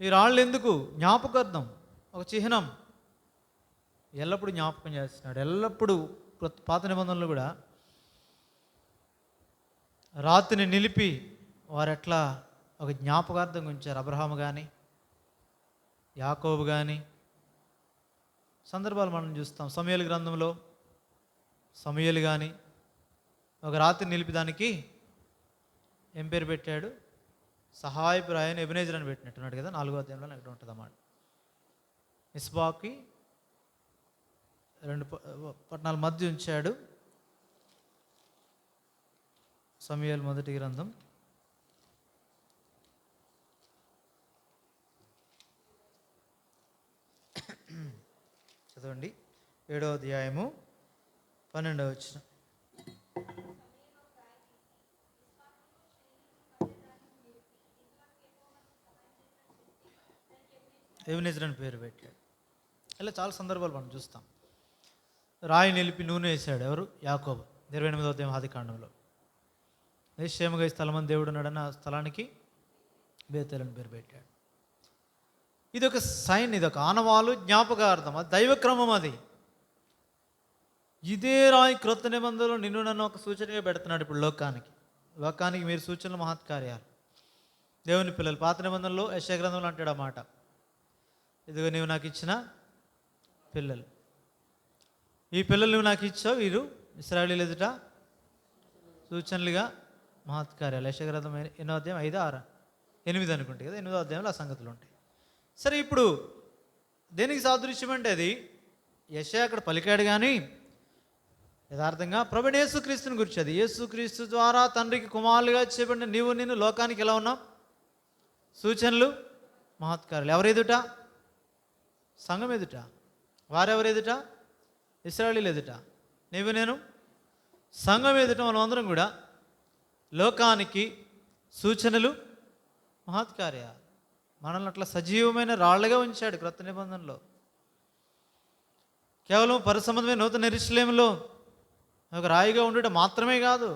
ఈ రాళ్ళు ఎందుకు? జ్ఞాపకార్థం, ఒక చిహ్నం. ఎల్లప్పుడూ జ్ఞాపకం చేస్తున్నాడు. ఎల్లప్పుడూ పాత నిబంధనలు కూడా రాత్రిని నిలిపి వారు ఎట్లా ఒక జ్ఞాపకార్థంగా ఉంచారు. అబ్రహాము కానీ, యాకోబు కానీ సందర్భాలు మనం చూస్తాం. సమూయేలు గ్రంథంలో సమూయేలు కానీ ఒక రాత్రి నిలిపి దానికి ఏం పేరు పెట్టాడు? సహాయపురాయని ఎబెనేజర్ అని పెట్టినట్టున్నాడు కదా. 4వ అధ్యాయంలో అక్కడ ఉంటుంది అన్నమాట. ఇస్బాకి 2 పట్టణాల మధ్య ఉంచాడు. సమూయేలు మొదటి గ్రంథం 7వ అధ్యాయము 12వ వచనం. ఎబెనేజర్ అని పేరు పెట్టాడు. ఇలా చాలా సందర్భాలు మనం చూస్తాం. రాయి నిలిపి నూనె వేశాడు. ఎవరు? యాకోబు. 28వ అధ్యాయం ఆదికాండంలో నిశ్చయముగా ఈ స్థలం అని దేవుడు ఉన్నాడని ఆ స్థలానికి బేతేలు అని పేరు పెట్టాడు. ఇది ఒక సైన్, ఇది ఒక ఆనవాలు, జ్ఞాపకార్థం. అది దైవక్రమం. అది ఇదే రాయి క్రొత్త నిబంధనలో నిన్ను నన్ను ఒక సూచనగా పెడుతున్నాడు. ఇప్పుడు లోకానికి మీరు సూచనలు, మహత్కార్యాలు. దేవుని పిల్లలు. పాత నిబంధనలో యెషయా గ్రంథంలో అంటాడు ఆ మాట, ఇదిగో నీవు నాకు ఇచ్చిన పిల్లలు. ఈ పిల్లలు నువ్వు నాకు ఇచ్చావు, వీరు ఇశ్రాయేలీయుల ఎదుట సూచనలుగా మహత్కార్యాలు. యెషయా గ్రంథం 8వ అధ్యాయం 5, 6, 8 అనుకుంటే కదా, 8వ అధ్యాయంలో ఆ సంగతులు ఉంటాయి. సరే, ఇప్పుడు దేనికి సాదృశ్యం అంటే అది యెషయా అక్కడ పలికాడు, కానీ యథార్థంగా ప్రభువైన యేసుక్రీస్తుని గురించి, అది యేసుక్రీస్తు ద్వారా తండ్రికి కుమారులుగా చేయబడిన నీవు నేను లోకానికి ఎలా ఉన్నాం? సూచనలు మహత్కారాలు. ఎవరు ఎదుట? సంఘం ఎదుట. వారెవరు ఎదుట? ఇశ్రాయేలీయుల ఎదుట. నీవు నేను సంఘం ఎదుట మనం అందరం కూడా లోకానికి సూచనలు మహత్కార్యాలు. మనల్ని అట్లా సజీవమైన రాళ్లుగా ఉంచాడు క్రొత్త నిబంధనలో. కేవలం పరిసంబంధమైన నూతన యెరూషలేములో ఒక రాయిగా ఉండటం మాత్రమే కాదు,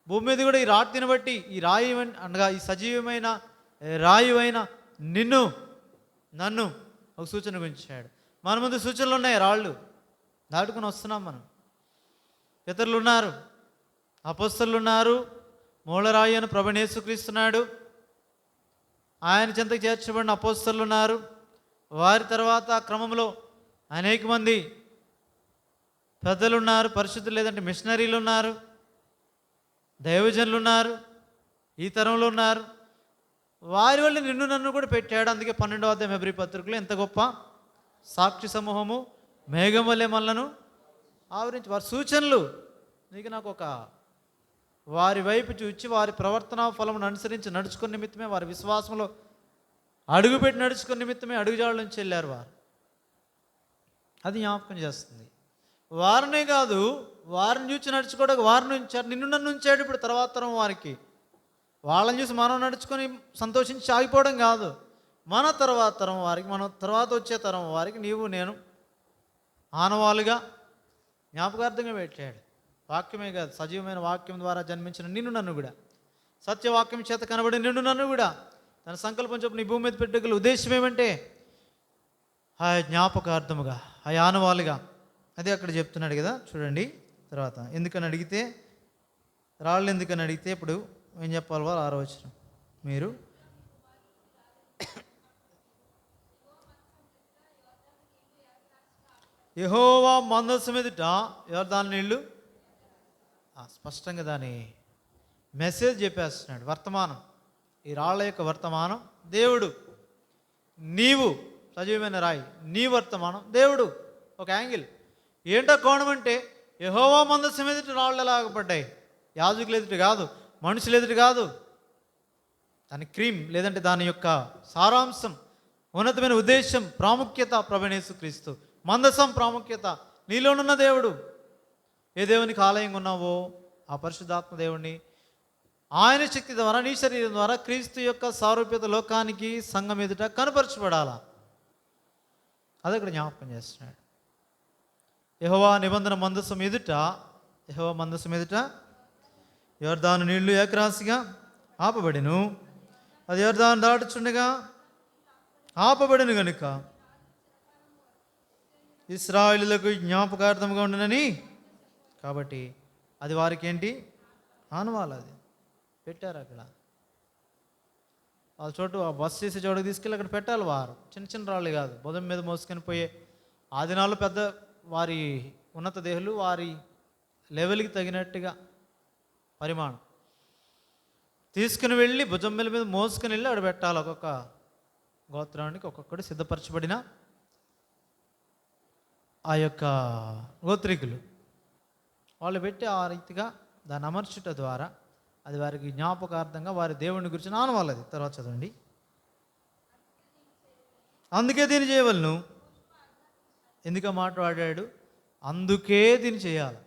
భూమి మీద కూడా ఈ రాతిని బట్టి ఈ రాయి అనగా ఈ సజీవమైన రాయి అయిన నిన్ను నన్ను ఒక సూచన గురించాడు. మన ముందు సూచనలు ఉన్నాయి, రాళ్ళు దాటుకుని వస్తున్నాం మనం. పితరులు ఉన్నారు, అపొస్తలులు ఉన్నారు, మూలరాయి అని ప్రభువైన యేసుక్రీస్తున్నాడు, ఆయన చెంతకు చేర్చబడిన అపొస్తలులు ఉన్నారు. వారి తర్వాత క్రమంలో అనేక మంది పెద్దలు ఉన్నారు, పరిశుద్ధులు లేదంటే మిషనరీలు ఉన్నారు, దైవజనులు ఉన్నారు, ఈ తరంలో ఉన్నారు. వారి వల్ల నిన్ను నన్ను కూడా పెట్టాడు. అందుకే 12వ అధ్యాయం హెబ్రీ పత్రికలో ఎంత గొప్ప సాక్షి సమూహము మేఘం వల్లే మనలను ఆవరించి, వారి సూచనలు నీకు నాకు ఒక వారి వైపు చూచి వారి ప్రవర్తన ఫలమును అనుసరించి నడుచుకున్న నిమిత్తమే, వారి విశ్వాసంలో అడుగుపెట్టి నడుచుకున్న నిమిత్తమే అడుగుజాడల నుంచి వెళ్ళారు వారు. అది జ్ఞాపకం చేస్తుంది. వారినే కాదు, వారిని చూసి నడుచుకోవడానికి వారిని ఉంచారు, నిన్ను నన్ను ఉంచాడు. ఇప్పుడు తర్వాత తరం వారికి, వాళ్ళని చూసి మనం నడుచుకొని సంతోషించి ఆగిపోవడం కాదు, మన తర్వాత తరం వారికి, మన తర్వాత వచ్చే తరం వారికి నీవు నేను ఆనవాలుగా జ్ఞాపకార్థంగా పెట్టాడు. వాక్యమే కాదు, సజీవమైన వాక్యం ద్వారా జన్మించిన నిన్ను నన్ను కూడా, సత్యవాక్యం చేత కనబడి నిన్ను నన్ను కూడా తన సంకల్పం చొప్పున ఈ భూమి మీద పెట్టగల ఉద్దేశం ఏమంటే ఆ జ్ఞాపకార్థముగా, ఆ ఆనవాలుగా. అదే అక్కడ చెప్తున్నాడు కదా, చూడండి. తర్వాత ఎందుకని అడిగితే, రాళ్ళు ఎందుకని అడిగితే ఇప్పుడు ఏం చెప్పాలి? వారు 6వ వచనం, మీరు యెహోవా మందసం ఎదుట యోర్దాను నీళ్ళు, స్పష్టంగా దాని మెసేజ్ చెప్పేస్తున్నాడు. వర్తమానం, ఈ రాళ్ళ యొక్క వర్తమానం దేవుడు, నీవు సజీవమైన రాయి, నీ వర్తమానం దేవుడు. ఒక యాంగిల్ ఏంటో కోణం అంటే యెహోవా మందసం ఎదుట రాళ్ళు ఎలాగపడ్డాయి? యాజకులు ఎదుట కాదు, మనుషులు ఎదుట కాదు, దాని క్రీమ్ లేదంటే దాని యొక్క సారాంశం, ఉన్నతమైన ఉద్దేశం, ప్రాముఖ్యత ప్రభువైన యేసుక్రీస్తు. మందసం ప్రాముఖ్యత, నీలోనున్న దేవుడు. ఏ దేవునికి ఆలయంగా ఉన్నావో ఆ పరిశుద్ధాత్మ దేవుణ్ణి ఆయన శక్తి ద్వారా నీ శరీరం ద్వారా క్రీస్తు యొక్క సారూప్యత లోకానికి సంఘం ఎదుట కనపరచబడాలా. అది ఇక్కడ జ్ఞాపకం చేస్తున్నాడు. యెహోవా నిబంధన మందసం ఎదుట, యెహోవా మందసం ఎదుట యోర్దాను నీళ్లు ఏకరాశిగా ఆపబడిను. అది యోర్దాను దాటుచుండగా ఆపబడిను గనుక ఇశ్రాయేలులకు జ్ఞాపకార్థంగా ఉండునని, కాబట్టి అది వారికి ఏంటి? ఆనవాళ్ళు. అది పెట్టారు అక్కడ. వాళ్ళ చోటు ఆ బస్ చేసే చోటుకు తీసుకెళ్ళి అక్కడ పెట్టాలి. వారు చిన్న చిన్న రాళ్ళు కాదు, బుధం మీద మోసుకొని పోయే. ఆ దినాల్లో పెద్ద వారి ఉన్నత దేహులు వారి లెవెల్కి తగినట్టుగా పరిమాణం తీసుకుని వెళ్ళి భుజం మీద మోసుకొని వెళ్ళి అక్కడ పెట్టాలి. ఒక్కొక్క గోత్రానికి ఒక్కొక్కటి సిద్ధపరచబడిన ఆ యొక్క గోత్రికులు వాళ్ళు పెట్టి ఆ రీతిగా దాన్ని అమర్చుట ద్వారా అది వారికి జ్ఞాపకార్థంగా వారి దేవుని గురించి ఆనవాళ్ళది. తర్వాత చదవండి. అందుకే దీన్ని చేయవలను. ఎందుకు మాట్లాడాడు? అందుకే దీన్ని చేయాలి.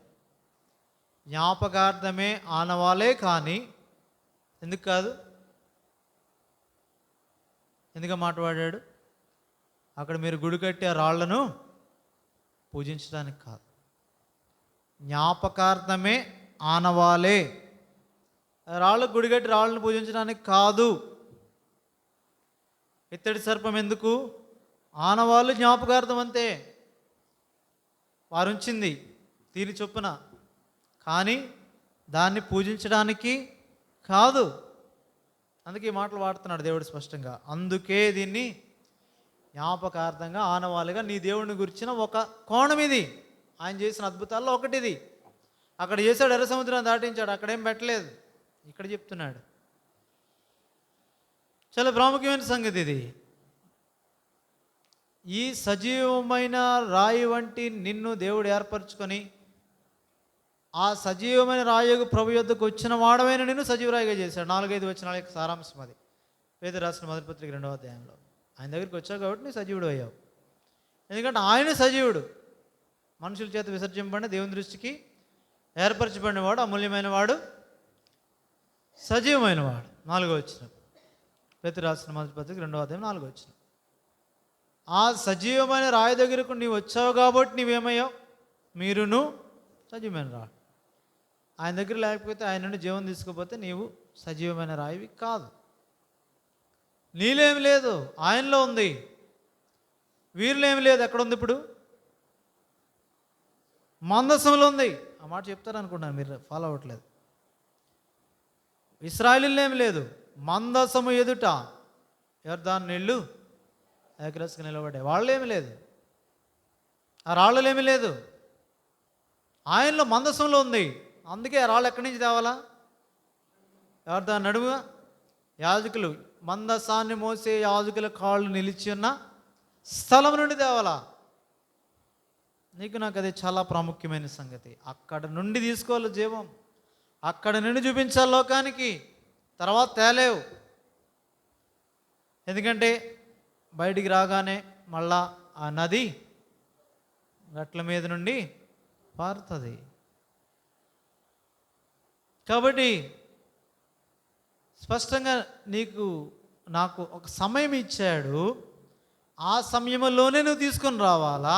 జ్ఞాపకార్థమే ఆనవాలే, కానీ ఎందుకు కాదు? ఎందుకు మాట్లాడాడు? అక్కడ మీరు గుడి కట్టి ఆ రాళ్లను పూజించడానికి కాదు, జ్ఞాపకార్థమే ఆనవాలే. రాళ్ళకు గుడి కట్టి రాళ్ళను పూజించడానికి కాదు. ఇత్తడి సర్పం ఎందుకు? ఆనవాళ్ళు జ్ఞాపకార్థం అంతే, వారు ఉంచింది దీని చొప్పున, కానీ దాన్ని పూజించడానికి కాదు. అందుకే ఈ మాటలు వాడుతున్నాడు దేవుడు స్పష్టంగా. అందుకే దీన్ని జ్ఞాపకార్థంగా ఆనవాలుగా నీ దేవుడిని గురించిన ఒక కోణం ఇది. ఆయన చేసిన అద్భుతాల్లో ఒకటిది. అక్కడ చేశాడు, ఎర్ర సముద్రం దాటించాడు, అక్కడేం పెట్టలేదు. ఇక్కడ చెప్తున్నాడు. చాలా ప్రాముఖ్యమైన సంగతి ఇది. ఈ సజీవమైన రాయి వంటి నిన్ను దేవుడు ఏర్పరచుకొని, ఆ సజీవమైన రాయకు ప్రభు యొద్దకు వచ్చిన వాడమైన నిన్ను సజీవరాయిగా చేశాడు. 4-5 వచనాల యొక్క సారాంశం అది. పేతురు రాసిన మొదటి పత్రిక 2వ అధ్యాయంలో. ఆయన దగ్గరికి వచ్చావు కాబట్టి నీ సజీవుడు అయ్యావు. ఎందుకంటే ఆయన సజీవుడు, మనుషుల చేత విసర్జింపబడిన, దేవుని దృష్టికి ఏర్పరచబడిన వాడు, అమూల్యమైన వాడు, సజీవమైన వాడు. 4వ వచనం, పేతురు రాసిన మొదటి పత్రిక 2వ అధ్యాయం 4వ వచనం. ఆ సజీవమైన రాయి దగ్గరకు నీవు వచ్చావు కాబట్టి నీవేమయ్యావు? మీరును సజీవమైన రాడు. ఆయన దగ్గర లేకపోతే, ఆయన నుండి జీవం తీసుకుపోతే నీవు సజీవమైన రాయివి కాదు. నీలో ఏమి లేదు, ఆయనలో ఉంది. వీరిలో ఏమి లేదు. ఎక్కడ ఉంది ఇప్పుడు? మందసంలో ఉంది. ఆ మాట చెప్తారనుకున్నాను, మీరు ఫాలో అవ్వట్లేదు. ఇశ్రాయేలీలో ఏమి లేదు, మందసము ఎదుట యొర్దాను నీళ్ళు ఏకరసగా నిలబడ్డాయి. వాళ్ళు ఏమి లేదు, ఆ రాళ్ళు ఏమీ లేదు. ఆయనలో మందసంలో ఉంది. అందుకే ఆ రాళ్ళు ఎక్కడి నుంచి తేవాలా? యొర్దాను నడుమ యాజకులు, మందసాన్ని మోసే యాజకుల కాళ్ళు నిలిచి ఉన్న స్థలం నుండి తేవాలా. నీకు నాకు అది చాలా ప్రాముఖ్యమైన సంగతి. అక్కడ నుండి తీసుకోవాలి జీవం, అక్కడ నుండి చూపించాలి లోకానికి. తర్వాత తేలేవు. ఎందుకంటే బయటికి రాగానే మళ్ళా ఆ నది గట్ల మీద నుండి పారుతుంది. కాబట్టి స్పష్టంగా నాకు ఒక సమయం ఇచ్చాడు. ఆ సమయంలోనే నువ్వు తీసుకొని రావాలా,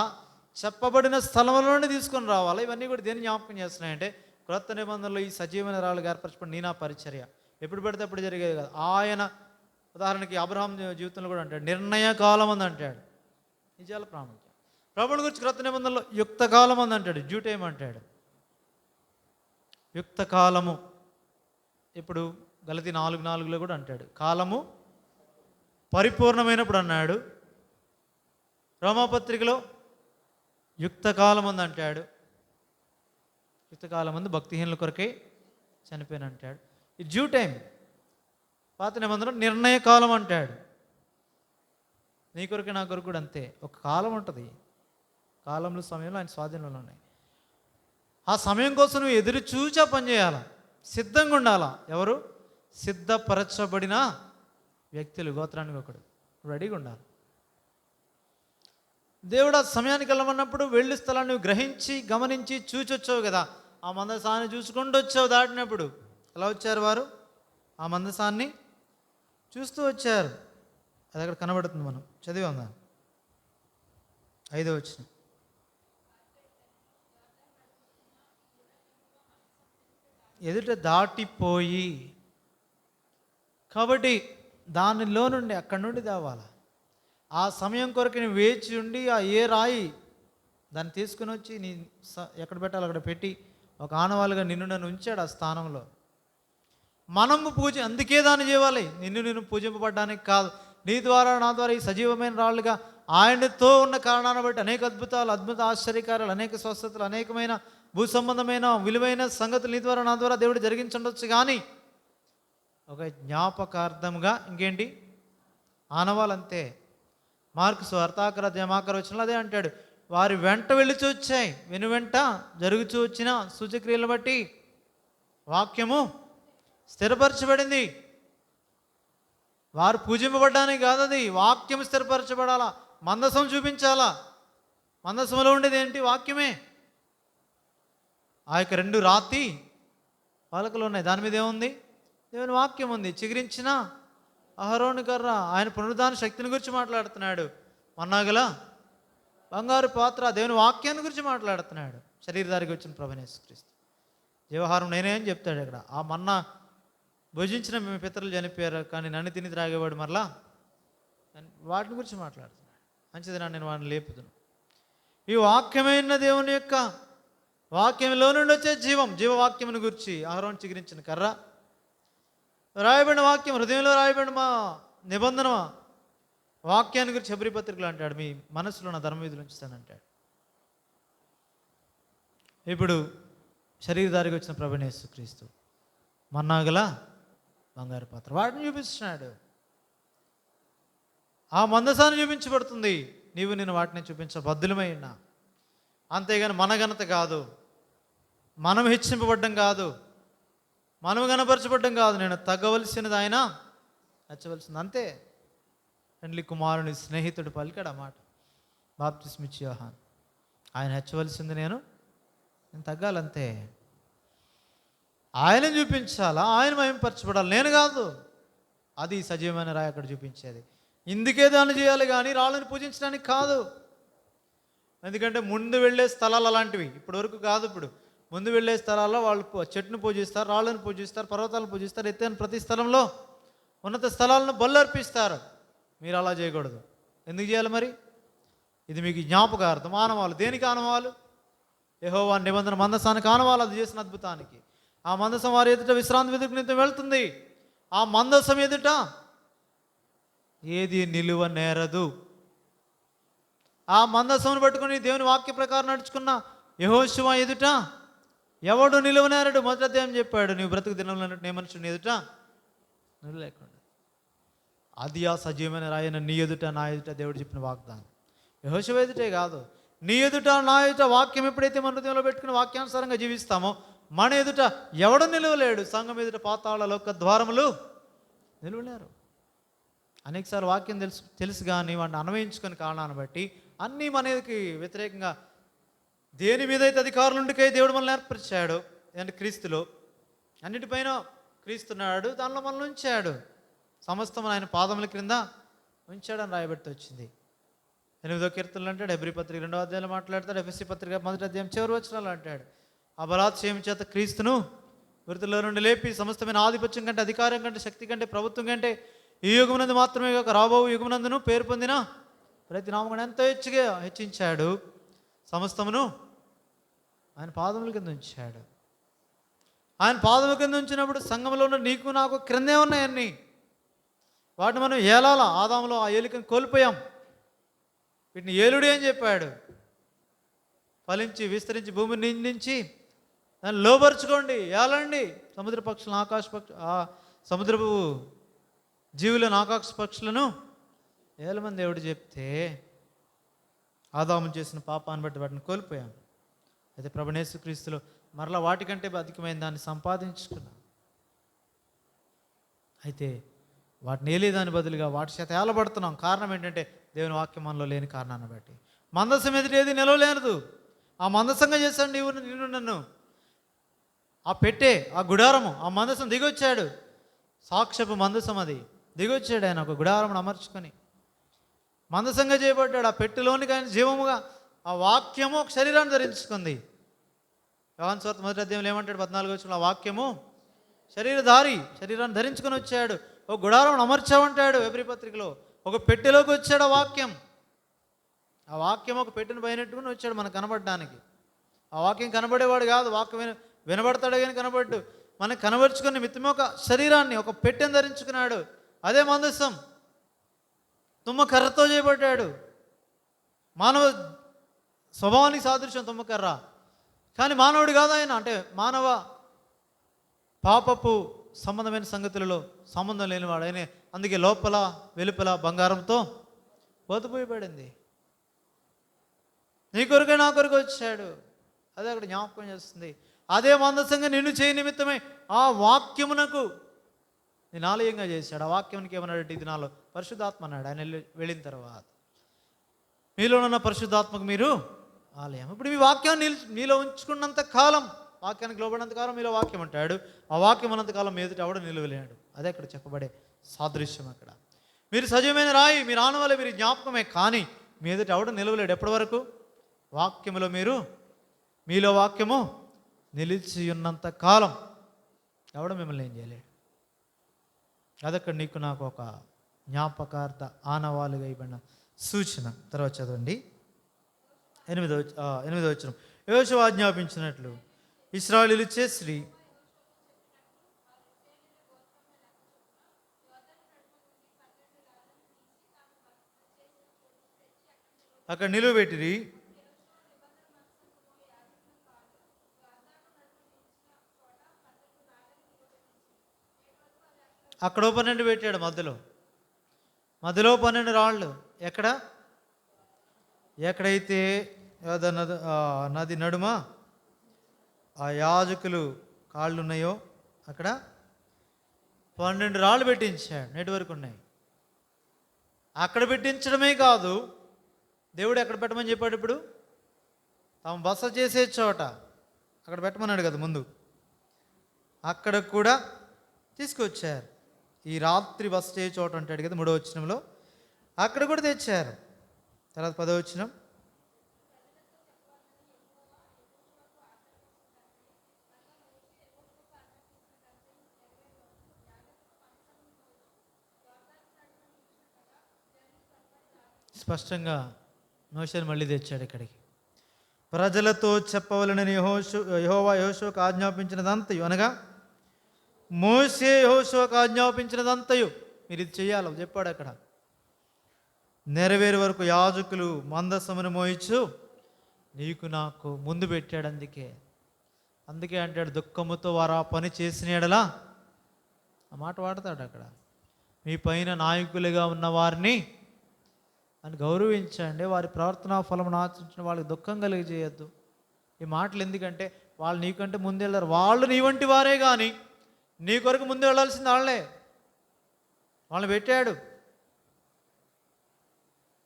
చెప్పబడిన స్థలంలోనే తీసుకొని రావాలా. ఇవన్నీ కూడా దేన్ని జ్ఞాపకం చేస్తున్నాయంటే, క్రొత్త నిబంధనలో ఈ సజీవమైన రాళ్ళుగా ఏర్పరచబడి నా పరిచర్య ఎప్పుడు పడితే అప్పుడు జరిగేది కాదు. ఆయన ఉదాహరణకి అబ్రహాం జీవితంలో కూడా అంటాడు, నిర్ణయ కాలం అని అంటాడు. ఇది చాలా ప్రాముఖ్యం. ప్రభువుని గురించి క్రొత్త నిబంధనలో యుక్త కాలం అని అంటాడు, డ్యూ టైం అంటాడు. యుక్త కాలము ఇప్పుడు గలతీ 4:4 కూడా అంటాడు, కాలము పరిపూర్ణమైనప్పుడు అన్నాడు. రోమాపత్రికలో యుక్త కాలం అని అంటాడు. యుక్త కాలం అందు భక్తిహీనుల కొరకే చనిపోయిన అంటాడు. ఇది డ్యూ టైం. పాత నిబంధనలో నిర్ణయ కాలం అంటాడు. నీ కొరకే నా కొరకు కూడా అంతే. ఒక కాలం ఉంటుంది. కాలంలో సమయంలో ఆయన స్వాధీనంలో ఉన్నాయి. ఆ సమయం కోసం నువ్వు ఎదురు చూచా పనిచేయాలా, సిద్ధంగా ఉండాలా. ఎవరు? సిద్ధపరచబడిన వ్యక్తులు. గోత్రానికి ఒకడు రెడీగా ఉండాలి. దేవుడు ఆ సమయానికి వెళ్ళమన్నప్పుడు వెళ్ళి స్థలాన్ని నువ్వు గ్రహించి గమనించి చూచొచ్చావు కదా. ఆ మందసాన్ని చూసుకుంటూ వచ్చావు. దాటినప్పుడు ఎలా వచ్చారు వారు? ఆ మందసాన్ని చూస్తూ వచ్చారు. అది అక్కడ కనబడుతుంది, మనం చదివాం దాన్ని. 5వ వచనం, ఎదుట దాటిపోయి. కాబట్టి దానిలో నుండి, అక్కడి నుండి తేవాలా. ఆ సమయం కొరకు నేను వేచి ఉండి, ఆ ఏ రాయి దాన్ని తీసుకుని వచ్చి నీ ఎక్కడ పెట్టాలో అక్కడ పెట్టి ఒక ఆనవాలుగా నిన్ను నన్ను ఉంచాడు ఆ స్థానంలో. మనము అందుకే దాన్ని చేయాలి. నిన్ను పూజింపబడ్డానికి కాదు, నీ ద్వారా నా ద్వారా ఈ సజీవమైన రాళ్ళుగా ఆయనతో ఉన్న కారణాన్ని బట్టి అనేక అద్భుతాలు, అద్భుత ఆశ్చర్యకారాలు, అనేక స్వస్థతలు, అనేకమైన భూ సంబంధమైన విలువైన సంగతులు నీ ద్వారా నా ద్వారా దేవుడు జరిగించవచ్చు. కానీ ఒక జ్ఞాపకార్థంగా ఇంకేంటి? ఆనవాలంతే. మార్కు సువార్త 11 వచనంలో అదే అంటాడు, వారి వెంట వెళ్ళి వచ్చాయి, వెను వెంట జరుగుతూ వచ్చిన సూచక్రియలను బట్టి వాక్యము స్థిరపరచబడింది. వారు పూజింపబడ్డానికి కాదు, అది వాక్యం స్థిరపరచబడాలా. మందసం చూపించాలా. మందసంలో ఉండేది ఏంటి? వాక్యమే. ఆ యొక్క 2 రాతి పలకలు ఉన్నాయి, దాని మీద ఏముంది? దేవుని వాక్యం ఉంది. చిగురించిన అహరోను కర్ర, ఆయన పునరుద్ధాన శక్తిని గురించి మాట్లాడుతున్నాడు. మన్నాగల బంగారు పాత్ర, దేవుని వాక్యాన్ని గురించి మాట్లాడుతున్నాడు. శరీరధారికి వచ్చిన ప్రభువైన యేసుక్రీస్తు. జీవహారం నేనే అని చెప్తాడు ఇక్కడ. ఆ మన్నా భుజించిన మేము పితరులు చనిపోయారు, కానీ నన్ను తిని త్రాగేవాడు మరలా, వాటిని గురించి మాట్లాడుతున్నాడు. మంచిది, నేను వాడిని లేపుతున్నాను. ఈ వాక్యమైన దేవుని యొక్క వాక్యంలో నుండి వచ్చే జీవవాక్యమును గురించి అహరోను చిగురించిన కర్ర, రాయబడిన వాక్యం, హృదయంలో రాయబడిన మా నిబంధన వాక్యాన్ని గురించి హెబ్రీ పత్రికలు అంటాడు, మీ మనసులో నా ధర్మవిధులు ఉంచుతానంటాడు. ఇప్పుడు శరీరధారికి వచ్చిన ప్రభువైన యేసుక్రీస్తు మన్నాగల బంగారు పాత్ర వాటిని చూపిస్తున్నాడు. ఆ మందసాన్ని చూపించబడుతుంది. నీవు నేను వాటిని చూపించబద్దులమై ఉన్నా. అంతేగాని మన ఘనత కాదు, మనం హెచ్చింపబడ్డం కాదు, మనం గణపరచబడ్డం కాదు. నేను తగ్గవలసినది, ఆయన హెచ్చవలసింది, అంతే. పెండ్లి కుమారుని స్నేహితుడు పలికాడు ఆ మాట. బాప్తిస్మిచ్చి యోహాన్, ఆయన హెచ్చవలసింది నేను తగ్గాలంతే. ఆయన చూపించాలా, ఆయన మహింపరచబడాలి, నేను కాదు. అది సజీవమైన రాయి అక్కడ చూపించేది. ఇందుకే దాన్ని చేయాలి కానీ రాళ్ళని పూజించడానికి కాదు. ఎందుకంటే ముందు వెళ్ళే స్థలాలు అలాంటివి, ఇప్పటి వరకు కాదు. ఇప్పుడు ముందు వెళ్ళే స్థలాల్లో వాళ్ళు చెట్టును పూజిస్తారు, రాళ్ళను పూజిస్తారు, పర్వతాలను పూజిస్తారు, ఎత్తైన ప్రతి స్థలంలో ఉన్నత స్థలాలను బల్లర్పిస్తారు. మీరు అలా చేయకూడదు. ఎందుకు చేయాలి మరి? ఇది మీకు జ్ఞాపకార్థం. ఆనవాళ్ళు దేనికి? ఆనవాళ్ళు యెహోవా నిబంధన మందసానికి ఆనవాళ్ళు. అది చేసిన అద్భుతానికి. ఆ మందసం వారి ఎదుట విశ్రాంతి వెతుకునితో వెళ్తుంది. ఆ మందసం ఎదుట ఏది నిలువ నేరదు. ఆ మందసమును పట్టుకుని దేవుని వాక్య ప్రకారం నడుచుకున్న యెహోషువ ఎదుట ఎవడు నిలువనేరడు. మొదటి అధ్యాయం చెప్పాడు, నీవు బ్రతుకు దినంలో నే మనుషుని ఎదుట నిలవలేకుండా. అది ఆ సజీవమైన రాయన నీ ఎదుట నా ఎదుట దేవుడు చెప్పిన వాగ్దానం. యెహోషువ ఎదుటే కాదు, నీ ఎదుట నా ఎదుట వాక్యం ఎప్పుడైతే మన హృదయంలో పెట్టుకుని వాక్యానుసారంగా జీవిస్తామో మన ఎదుట ఎవడు నిలవలేడు. సంఘం ఎదుట పాతాళ లోక ద్వారములు నిలవలేరు. అనేకసార్లు వాక్యం తెలుసు కానీ వాడిని అన్వయించుకొని కారణాన్ని బట్టి అన్నీ మనకి వ్యతిరేకంగా దేని మీద అయితే అధికారులుండికై దేవుడు మనల్ని ఏర్పరిచాడు, అంటే క్రీస్తులో అన్నిటిపైన క్రీస్తున్నాడు, దానిలో మనల్ని ఉంచాడు. సమస్తం ఆయన పాదముల క్రింద ఉంచాడని రాయబట్టి వచ్చింది. 8వ కీర్తనలు అంటాడు, హెబ్రీ పత్రిక 2వ అధ్యాయంలో మాట్లాడతాడు, ఎఫెసీ పత్రిక 1వ అధ్యాయం చివరి వచనాలు అంటాడు, ఆ బలాత్సయం చేత క్రీస్తును మృతుల్లో నుండి లేపి సమస్తమైన ఆధిపత్యం కంటే, అధికారం కంటే, శక్తి కంటే, ప్రభుత్వం కంటే ఈ యుగమునందు మాత్రమే కాక రాబో యుగమునందును పేరు పొందిన ప్రతి నామమును ఎంతో హెచ్చించాడు. సమస్తమును ఆయన పాదముల కింద ఉంచాడు. ఆయన పాదముల కింద ఉంచినప్పుడు సంఘంలో ఉన్న నీకు నాకు క్రిందే ఉన్నాయన్నీ. వాటిని మనం ఏలాలా. ఆదాములో ఆ ఏలికను కోల్పోయాం. వీటిని ఏలుడి అని చెప్పాడు. ఫలించి విస్తరించి భూమిని నిందించి దాన్ని లోపరుచుకోండి, ఏలండి. సముద్ర పక్షులను, ఆకాశ సముద్రపు జీవులను, ఆకాశ పక్షులను ఏలమని దేవుడు చెప్తే ఆదాము చేసిన పాపాన్ని బట్టి వాటిని కోల్పోయాం. అయితే ప్రభువైన యేసుక్రీస్తులో మరలా వాటికంటే అధికమైన దాన్ని సంపాదించుకున్నాం. అయితే వాటిని ఏలేదాని బదులుగా వాటి చేత ఏలబడుతున్నాం. కారణం ఏంటంటే దేవుని వాక్యం మనలో లేని కారణాన్ని బట్టి. మందసం ఎదుటి ఏది నిలవలేదు. ఆ మందసంగా చేశాడు నిన్ను నన్ను. ఆ పెట్టే, ఆ గుడారము, ఆ మందసం దిగొచ్చాడు. సాక్ష్యపు మందసం అది దిగొచ్చాడు. ఆయన ఒక గుడారమును అమర్చుకొని మందసంగా చేయబడ్డాడు. ఆ పెట్టెలోనికి ఆయన జీవముగా ఆ వాక్యము ఒక శరీరాన్ని ధరించుకుంది. యోహాను సువార్త 1వ అధ్యాయంలో ఏమంటాడు? 14వ వచనంలో ఆ వాక్యము శరీరధారి, శరీరాన్ని ధరించుకొని వచ్చాడు. ఒక గుడారం అమర్చామంటాడు హెబ్రీ పత్రికలో. ఒక పెట్టెలోకి వచ్చాడు ఆ వాక్యం. ఆ వాక్యం ఒక పెట్టెను పైనట్టుకుని వచ్చాడు మనకు కనబడడానికి. ఆ వాక్యం కనబడేవాడు కాదు, వాక్యం వినబడతాడు కానీ కనబడ్డు. మనకు కనబరుచుకుని మిత్తమే ఒక శరీరాన్ని, ఒక పెట్టెను ధరించుకున్నాడు. అదే మందసం. తుమ్మకర్రతో చేయబడ్డాడు. మానవ స్వభావానికి సాదృశ్యం తుమ్మకర్ర, కానీ మానవుడు కాదు ఆయన. అంటే మానవ పాపపు సంబంధమైన సంగతులలో సంబంధం లేనివాడు ఆయన. అందుకే లోపల వెలుపల బంగారంతో పోతుపోయబడింది. నీ కొరకే నా కొరకు వచ్చాడు. అదే అక్కడ జ్ఞాపకం చేస్తుంది. అదే మందసంగా నిన్ను చేయ నిమిత్తమై ఆ వాక్యమునకు నేను ఆలయంగా చేశాడు. ఆ వాక్యానికి ఏమన్నాడు? ఇది నాలో పరిశుద్ధాత్మ అన్నాడు. ఆయన వెళ్ళిన తర్వాత మీలో ఉన్న పరిశుద్ధాత్మకు మీరు ఆలయం. ఇప్పుడు మీ వాక్యాన్ని మీలో ఉంచుకున్నంత కాలం, వాక్యానికి లోబడినంత కాలం మీలో వాక్యం అంటాడు. ఆ వాక్యం ఉన్నంతకాలం ఎదుట ఎవడు నిలవలేడు. అదే అక్కడ చెప్పబడే సాదృశ్యం. అక్కడ మీరు సజీవమైన రాయి, మీరు ఆనవాలే, మీరు జ్ఞాపకమే, కానీ మీ ఎదుట ఎవడు నిలవలేడు. ఎప్పటి వరకు? వాక్యములో మీలో వాక్యము నిలిచి ఉన్నంత కాలం ఎవడు మిమ్మల్ని ఏం చేయలేడు. అదక్కడ నీకు నాకు ఒక జ్ఞాపకార్థ ఆనవాలుగా ఇవ్వబడిన సూచన. తర్వాత చదవండి 8వ వచనం. యెహోషువ ఆజ్ఞాపించినట్లు ఇశ్రాయేలీయులు చేసిరి. అక్కడ నిలువబెట్టిరి. అక్కడో 12 పెట్టాడు మధ్యలో 12 రాళ్ళు. ఎక్కడైతే నది నడుమ ఆ యాజకులు కాళ్ళు ఉన్నాయో అక్కడ 12 రాళ్ళు పెట్టించాడు. నేటి వరకు ఉన్నాయి. అక్కడ పెట్టించడమే కాదు, దేవుడు ఎక్కడ పెట్టమని చెప్పాడు? ఇప్పుడు తాము బస చేసే చోట అక్కడ పెట్టమన్నాడు కదా ముందు. అక్కడ కూడా తీసుకొచ్చారు. ఈ రాత్రి బస చేసే చోట అంటాడు కదా 3వ వచనంలో, అక్కడ కూడా తెచ్చారు. తర్వాత 10వ వచనం, స్పష్టంగా మోషేను మళ్ళీ తెచ్చాడు ఇక్కడికి. ప్రజలతో చెప్పవలనని యెహోవా యెహోషువకు ఆజ్ఞాపించినదంతయు, అనగా మోషే యెహోషువకు ఆజ్ఞాపించినదంతయు మీరు ఇది చెయ్యాలి చెప్పాడు. అక్కడ నెరవేరు వరకు యాజకులు మందసమును మోయిచు నీకు నాకు ముందు పెట్టాడు. అందుకే అంటాడు, దుఃఖముతో వారు ఆ పని చేసిన ఎడలా, ఆ మాట వాడతాడు అక్కడ, మీ పైన నాయకులుగా ఉన్న వారిని అని గౌరవించండి, వారి ప్రవర్తనా ఫలమును ఆచరించిన వాళ్ళకి దుఃఖం కలిగజేయద్దు. ఈ మాటలు ఎందుకంటే వాళ్ళు నీకంటే ముందు వెళ్ళారు. వాళ్ళు నీ వంటి వారే, కానీ నీ కొరకు ముందు వెళ్ళాల్సింది వాళ్ళే. వాళ్ళని పెట్టాడు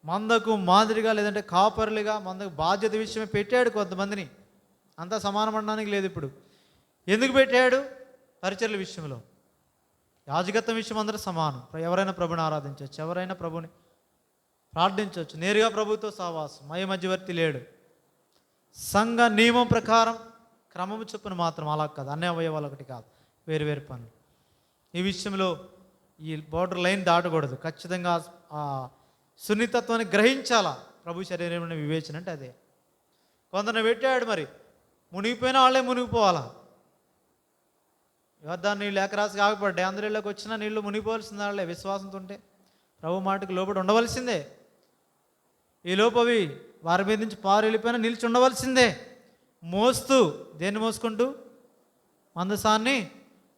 మందకు మాదిరిగా, లేదంటే కాపరులుగా మందకు బాధ్యత విషయమే పెట్టాడు కొంతమందిని. అంతా సమానమనడానికి లేదు. ఇప్పుడు ఎందుకు పెట్టాడు? పరిచర్ల విషయంలో. యాజకత్వం విషయం అందరూ సమానం. ఎవరైనా ప్రభుని ఆరాధించవచ్చు, ఎవరైనా ప్రభుని ప్రార్థించవచ్చు, నేరుగా ప్రభుతో సహవాసం, మధ్యవర్తి లేడు. సంఘ నియమం ప్రకారం క్రమము చొప్పున మాత్రం, అలా కాదు, అన్ని అవయవాలు ఒకటి కాదు, వేరు వేరు పనులు. ఈ విషయంలో ఈ బోర్డర్ లైన్ దాటకూడదు. ఖచ్చితంగా ఆ సున్నితత్వాన్ని గ్రహించాలా. ప్రభు శరీరంలో వివేచన అంటే అదే. కొందరిని పెట్టాడు, మరి మునిగిపోయినా వాళ్ళే మునిగిపోవాలా. యోర్దాను నీళ్ళు ఏకరాశిగా ఆగపడ్డాయి, అందరిలోకి వచ్చిన నీళ్ళు మునిగిపోవాల్సింది వాళ్ళే. విశ్వాసంతో ఉంటే ప్రభు మాటకు లోబడి ఉండవలసిందే. ఈ లోపు అవి వారి మీద నుంచి పారు వెళ్ళిపోయినా నిలిచి ఉండవలసిందే. మోస్తూ, దేన్ని మోసుకుంటూ? మందసాన్ని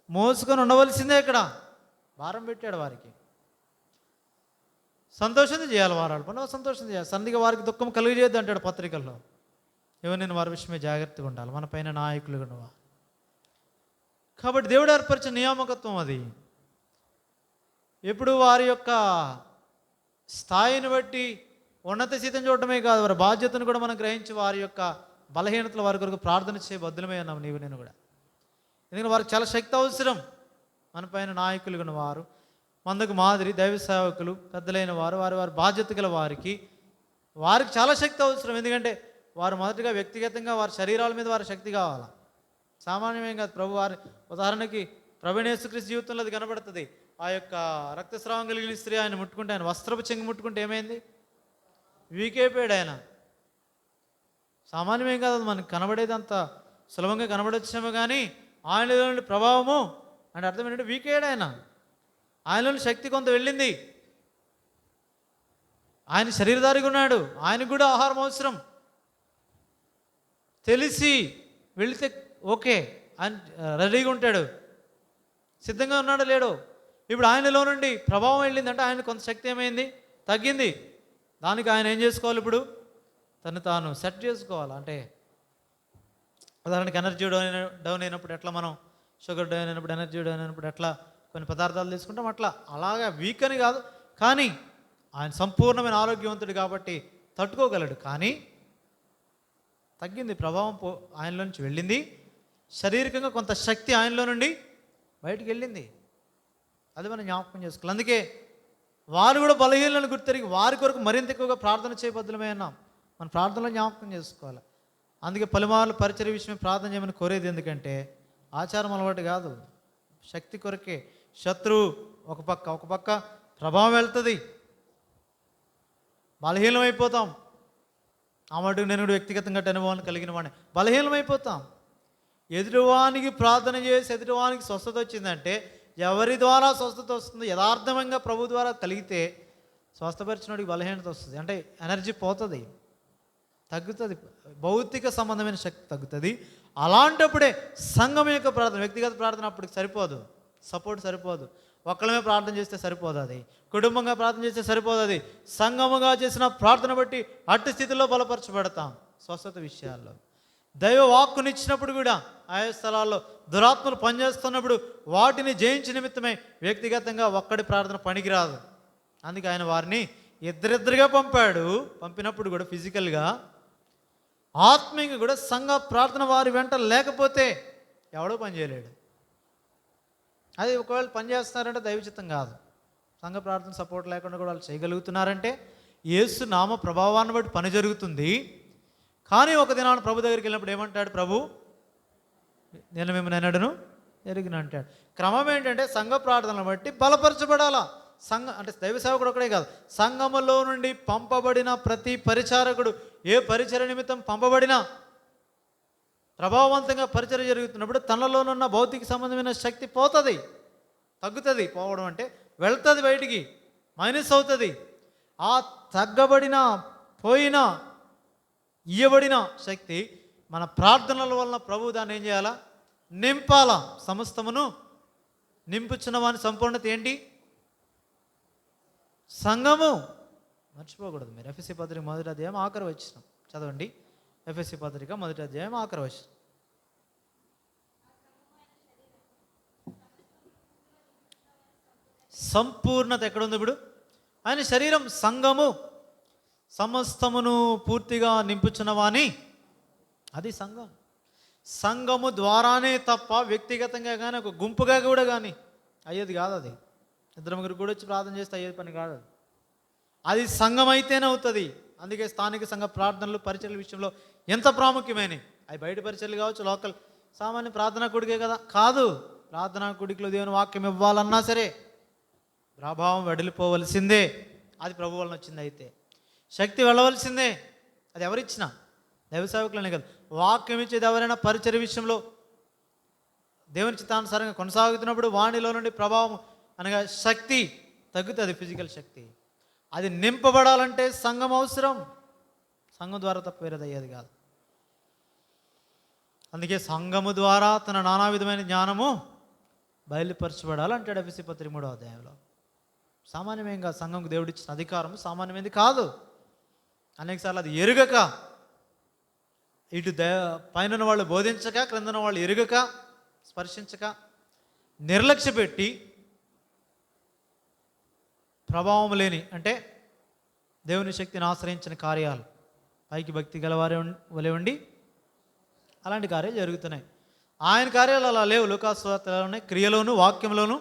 మోసుకొని ఉండవలసిందే. ఇక్కడ భారం పెట్టాడు వారికి. సంతోషం చేయాలి, వారాలు పని సంతోషం చేయాలి. సంధిగా వారికి దుఃఖం కలిగజేయద్దు అంటాడు పత్రికల్లో. నేను వారి విషయమే జాగ్రత్తగా ఉండాలి, మన పైన నాయకులుగా ఉండవా. కాబట్టి దేవుడు ఏర్పరిచిన నియామకత్వం అది. ఎప్పుడు వారి యొక్క స్థాయిని బట్టి ఉన్నత స్థితిని చూడటమే కాదు, వారి బాధ్యతను కూడా మనం గ్రహించి వారి యొక్క బలహీనతలు వారి కొరకు ప్రార్థన చేయ బద్దులమే అన్నాము నీవు నేను కూడా. ఎందుకంటే వారికి చాలా శక్తి అవసరం. మన పైన నాయకులుగా ఉన్నవారు, మందకు మాదిరి దైవ సేవకులు, పెద్దలైన వారు, వారి బాధ్యత గల వారికి చాలా శక్తి అవసరం. ఎందుకంటే వారు మొదటిగా వ్యక్తిగతంగా వారి శరీరాల మీద వారి శక్తి కావాలా. సామాన్యమేం కాదు. ప్రభు వారి ఉదాహరణకి యేసుక్రీస్తు జీవితంలో అది కనబడుతుంది. ఆ యొక్క రక్తస్రావం కలిగిన స్త్రీ ఆయన ముట్టుకుంటే, ఆయన వస్త్రపు చెంగు ముట్టుకుంటే ఏమైంది? వీకైపోయాడు ఆయన. సామాన్యమేం కాదు, అది మనకు కనబడేది అంత సులభంగా కనబడొచ్చేమో, కానీ ఆయనలో నుండి ప్రభావము అంటే అర్థం ఏంటంటే వీకయ్యాడు ఆయన. ఆయనలో శక్తి కొంత వెళ్ళింది. ఆయన శరీరధారిగా ఉన్నాడు, ఆయనకు కూడా ఆహారం అవసరం. తెలిసి వెళితే ఓకే, ఆయన రెడీగా ఉంటాడు, సిద్ధంగా ఉన్నాడో లేడో. ఇప్పుడు ఆయనలో నుండి ప్రభావం వెళ్ళిందంటే ఆయన కొంత శక్తి ఏమైంది? తగ్గింది. దానికి ఆయన ఏం చేసుకోవాలి? ఇప్పుడు తను తాను సెట్ చేసుకోవాలి. అంటే ఉదాహరణకి ఎనర్జీ డౌన్ అయినప్పుడు ఎట్లా, మనం షుగర్ డౌన్ అయినప్పుడు, ఎనర్జీ డౌన్ అయినప్పుడు ఎట్లా కొన్ని పదార్థాలు తీసుకుంటాం, అట్లా అలాగా వీక్ అని కాదు, కానీ ఆయన సంపూర్ణమైన ఆరోగ్యవంతుడు కాబట్టి తట్టుకోగలడు. కానీ తగ్గింది, ప్రభావం ఆయనలో నుంచి వెళ్ళింది. శారీరకంగా కొంత శక్తి ఆయనలో నుండి బయటికి వెళ్ళింది. అది మనం జ్ఞాపకం చేసుకోవాలి. అందుకే వారు కూడా బలహీనలను గుర్తెరిగి వారి కొరకు మరింత ఎక్కువగా ప్రార్థన చేయబద్దులమే అన్నాం. మన ప్రార్థనలో జ్ఞాపకం చేసుకోవాలి. అందుకే పలుమార్లు పరిచర్య విషయమే ప్రార్థన చేయమని కోరేది. ఎందుకంటే ఆచారం అలవాటు కాదు, శక్తి కొరకే. శత్రువు ఒక పక్క ప్రభావం వెళ్తుంది, బలహీనమైపోతాం. ఆ మటుకు నేను వ్యక్తిగతంగా అనుభవాన్ని కలిగిన వాడిని, బలహీనమైపోతాం. ఎదుటివానికి ప్రార్థన చేసి ఎదుటివానికి స్వస్థత వచ్చిందంటే, ఎవరి ద్వారా స్వస్థత వస్తుంది? యథార్థంగా ప్రభు ద్వారా కలిగితే స్వస్థపరిచినోడికి బలహీనత వస్తుంది. అంటే ఎనర్జీ పోతుంది, తగ్గుతుంది, భౌతిక సంబంధమైన శక్తి తగ్గుతుంది. అలాంటప్పుడే సంఘం యొక్క ప్రార్థన, వ్యక్తిగత ప్రార్థన అప్పటికి సరిపోదు, సపోర్ట్ సరిపోదు. ఒక్కళ్ళమే ప్రార్థన చేస్తే సరిపోదు, అది కుటుంబంగా ప్రార్థన చేస్తే సరిపోదు, అది సంఘముగా చేసిన ప్రార్థన బట్టి అట్టి స్థితిలో బలపరచబడతాం. స్వస్థత విషయాల్లో దైవ వాక్కునిచ్చినప్పుడు కూడా ఆయా స్థలాల్లో దురాత్మలు పనిచేస్తున్నప్పుడు వాటిని జయించి నిమిత్తమై వ్యక్తిగతంగా ఒక్కడి ప్రార్థన పనికిరాదు. అందుకే ఆయన వారిని ఇద్దరిద్దరిగా పంపాడు. పంపినప్పుడు కూడా ఫిజికల్గా ఆత్మీయంగా కూడా సంఘ ప్రార్థన వారి వెంట లేకపోతే ఎవడో పని చేయలేడు. అది ఒకవేళ పని చేస్తున్నారంటే దైవచిత్తం కాదు. సంఘ ప్రార్థన సపోర్ట్ లేకుండా కూడా వాళ్ళు చేయగలుగుతున్నారంటే యేసు నామ ప్రభావాన్ని బట్టి పని జరుగుతుంది. కానీ ఒక దినాన్ని ప్రభు దగ్గరికి వెళ్ళినప్పుడు ఏమంటాడు ప్రభు? నేను మిమ్మల్ని ఎన్నడను ఎరిగిన అంటాడు. క్రమం ఏంటంటే సంఘ ప్రార్థనలు బట్టి బలపరచబడాలా. అంటే దైవ సేవకుడు ఒకడే కాదు, సంఘములో నుండి పంపబడిన ప్రతి పరిచారకుడు ఏ పరిచర్య నిమిత్తం పంపబడినా ప్రభావవంతంగా పరిచర్య జరుగుతున్నప్పుడు తనలోనున్న భౌతిక సంబంధమైన శక్తి పోతుంది, తగ్గుతుంది. పోవడం అంటే వెళ్తుంది, బయటికి మైనస్ అవుతుంది. ఆ తగ్గబడిన పోయిన ఇయ్యబడిన శక్తి మన ప్రార్థనల వలన ప్రభు దాన్ని ఏం చేయాలా? నింపాలా. సమస్తమును నింపుచున్న వాని సంపూర్ణత ఏంటి? సంఘము. మర్చిపోకూడదు మీరు. ఎఫ్ఎస్సి పత్రిక 1వ అధ్యాయం 1వ వచనం చదవండి. ఎఫ్ఎస్సి పత్రిక 1వ అధ్యాయం 1వ వచనం. సంపూర్ణత ఎక్కడుంది ఇప్పుడు? ఆయన శరీరం సంఘము, సమస్తమును పూర్తిగా నింపుచున్నవాని, అది సంఘం. సంఘము ద్వారానే తప్ప వ్యక్తిగతంగా కానీ ఒక గుంపుగా కూడా కానీ అయ్యేది కాదు. అది ఇద్దరు ముగ్గురు కూడా వచ్చి ప్రార్థన చేస్తే అయ్యేది పని కాదు. అది సంఘం అయితేనే అవుతుంది. అందుకే స్థానిక సంఘ ప్రార్థనలు పరిచర్ల విషయంలో ఎంత ప్రాముఖ్యమైనవి. అవి బయట పరిచర్లు కావచ్చు, లోకల్ సామాన్య ప్రార్థనా కుడికే కదా కాదు. ప్రార్థనా కుడికిలో దేవుని వాక్యం ఇవ్వాలన్నా సరే ప్రభావం వెడలిపోవలసిందే. అది ప్రభు వలన వచ్చింది. అయితే శక్తి వెళ్ళవలసిందే. అది ఎవరిచ్చినా దైవ సేవకులనే కదా. వాక్యం ఇచ్చేది ఎవరైనా పరిచర్య విషయంలో దేవుని చిత్తానుసారంగా కొనసాగుతున్నప్పుడు వాణిలో నుండి ప్రభావం అనగా శక్తి తగ్గుతుంది, ఫిజికల్ శక్తి. అది నింపబడాలంటే సంఘం అవసరం. సంఘం ద్వారా తప్ప వేరేది అయ్యేది కాదు. అందుకే సంఘము ద్వారా తన నానా విధమైన జ్ఞానము బయలుపరచబడాలి అంటాడు ఎఫెసీ పత్రిక 3వ అధ్యాయంలో. సామాన్యమేంగా సంఘంకు దేవుడు ఇచ్చిన అధికారం సామాన్యమైంది కాదు. అనేకసార్లు అది ఎరుగక, ఇటు పైన వాళ్ళు బోధించక, క్రిందన వాళ్ళు ఎరుగక, స్పర్శించక, నిర్లక్ష్య పెట్టి ప్రభావం లేని అంటే దేవుని శక్తిని ఆశ్రయించిన కార్యాలు పైకి భక్తి గలవారే వలె ఉండి అలాంటి కార్యాలు జరుగుతున్నాయి. ఆయన కార్యాలు అలా లేవు. లూకాసు వార్తలో ఉన్నాయి. క్రియలోను వాక్యంలోను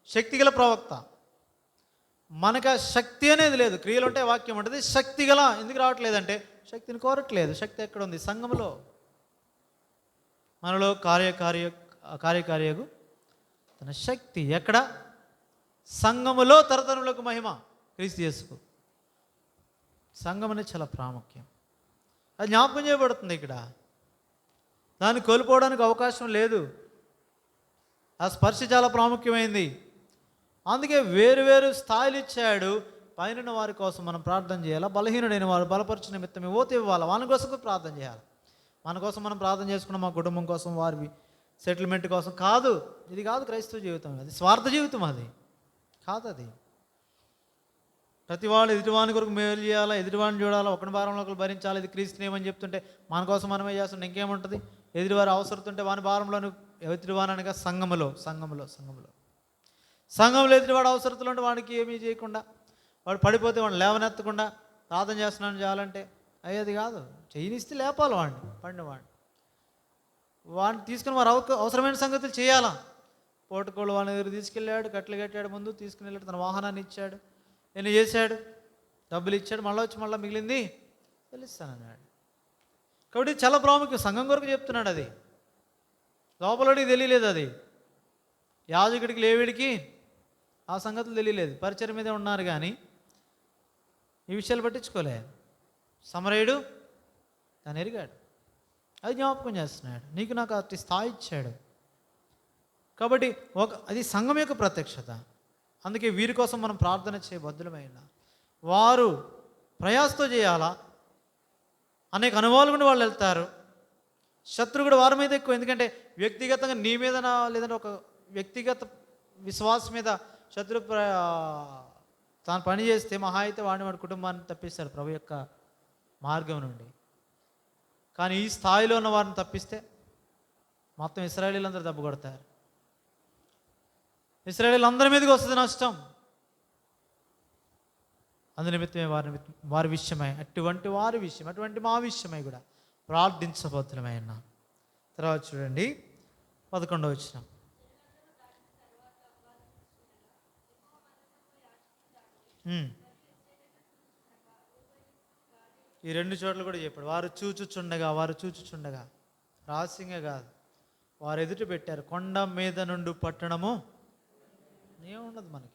శక్తిగల ప్రవక్త. మనకు శక్తి అనేది లేదు. క్రియలు ఉంటే వాక్యం ఉంటుంది. శక్తి గల ఎందుకు రావట్లేదంటే శక్తిని కోరట్లేదు. శక్తి ఎక్కడ ఉంది? సంఘంలో. మనలో కార్యకార్యకు తన శక్తి ఎక్కడ? సంఘములో తరతరములకు మహిమ క్రీస్తు యేసుకు. సంఘం అనేది చాలా ప్రాముఖ్యం. అది జ్ఞాపకం చేయబడుతుంది ఇక్కడ. దాన్ని కోల్పోవడానికి అవకాశం లేదు. ఆ స్పర్శ చాలా ప్రాముఖ్యమైంది. అందుకే వేరు వేరు స్థాయిలు ఇచ్చాడు. పైన వారి కోసం మనం ప్రార్థన చేయాలి. బలహీనుడైన వారు బలపరిచిన నిమిత్తం ఓతి ఇవ్వాలి. వాళ్ళ కోసం ప్రార్థన చేయాలి. మన కోసం మనం ప్రార్థన చేసుకున్నాం, మా కుటుంబం కోసం, వారి సెటిల్మెంట్ కోసం కాదు. ఇది కాదు క్రైస్తవ జీవితం. అది స్వార్థ జీవితం. అది కాదు. అది ప్రతి వాళ్ళు ఎదుటివాని కొరకు మేలు చేయాలా, ఎదుటివాడిని చూడాలా, ఒకటి భారంలో ఒకరు భరించాలి. ఇది క్రీస్తునేమని చెప్తుంటే మన కోసం మనమే చేస్తుంటే ఇంకేముంటుంది? ఎదుటివారు అవసరతుంటే వాని భారంలోను ఎదుటివాని అనగా సంఘములో ఎదుటివాడు అవసరతలు ఉంటే వాడికి ఏమీ చేయకుండా, వాడు పడిపోతే వాడిని లేవనెత్తకుండా ప్రార్థన చేస్తున్నాను చేయాలంటే అయ్యేది కాదు. చేయనిస్తే లేపాలి వాడిని, వాడిని తీసుకుని వారు అవసరమైన సంగతులు చేయాలా. పోటుకోళ్ళు వాడిని దగ్గర తీసుకెళ్ళాడు, కట్టెలు కట్టాడు, ముందు తీసుకుని వెళ్ళాడు, తన వాహనాన్ని ఇచ్చాడు, నేను చేశాడు, డబ్బులు ఇచ్చాడు, మళ్ళీ వచ్చి మళ్ళీ మిగిలింది తెలుస్తానన్నాడు. కాబట్టి చాలా ప్రాముఖ్యం. సంఘం కొరకు చెప్తున్నాడు. అది లోపలడికి తెలియలేదు. అది యాజకుడికి లేవిడికి ఆ సంగతులు తెలియలేదు. పరిచయం మీదే ఉన్నారు కానీ ఈ విషయాలు పట్టించుకోలే. సమరయుడు దాన్ని ఎరిగాడు. అది జ్ఞాపకం చేస్తున్నాడు. నీకు నాకు అతి స్థాయి ఇచ్చాడు. కాబట్టి అది సంఘం యొక్క ప్రత్యక్షత. అందుకే వీరి కోసం మనం ప్రార్థన చేయబద్దులమైన వారు ప్రయాసతో చేయాలా. అనేక అనుభవాలు కూడా వాళ్ళు వెళ్తారు. శత్రువు కూడా వారి మీద ఎక్కువ. ఎందుకంటే వ్యక్తిగతంగా నీ మీద లేదంటే ఒక వ్యక్తిగత విశ్వాసం మీద శత్రు తాను పని చేస్తే మహా అయితే వాడి కుటుంబాన్ని తప్పిస్తాడు ప్రభు యొక్క మార్గం నుండి. కానీ ఈ స్థాయిలో ఉన్న వారిని తప్పిస్తే మొత్తం ఇశ్రాయేలీలందరూ దెబ్బ కొడతారు. ఇశ్రాయేలీలందరి మీదకి వస్తుంది నష్టం. అందునిమిత్తమే వారి విషయమై అటువంటి వారి విషయం, అటువంటి మా విషయమై కూడా ప్రార్థించబోతులమై ఉన్నాం. తర్వాత చూడండి 11వ వచనం. ఈ 2 చోట్ల కూడా చెప్పాడు. వారు చూచుచుండగా రహస్యంగా కాదు, వారు ఎదుట పెట్టారు. కొండ మీద నుండి పట్టణము ఏముండదు మనకి.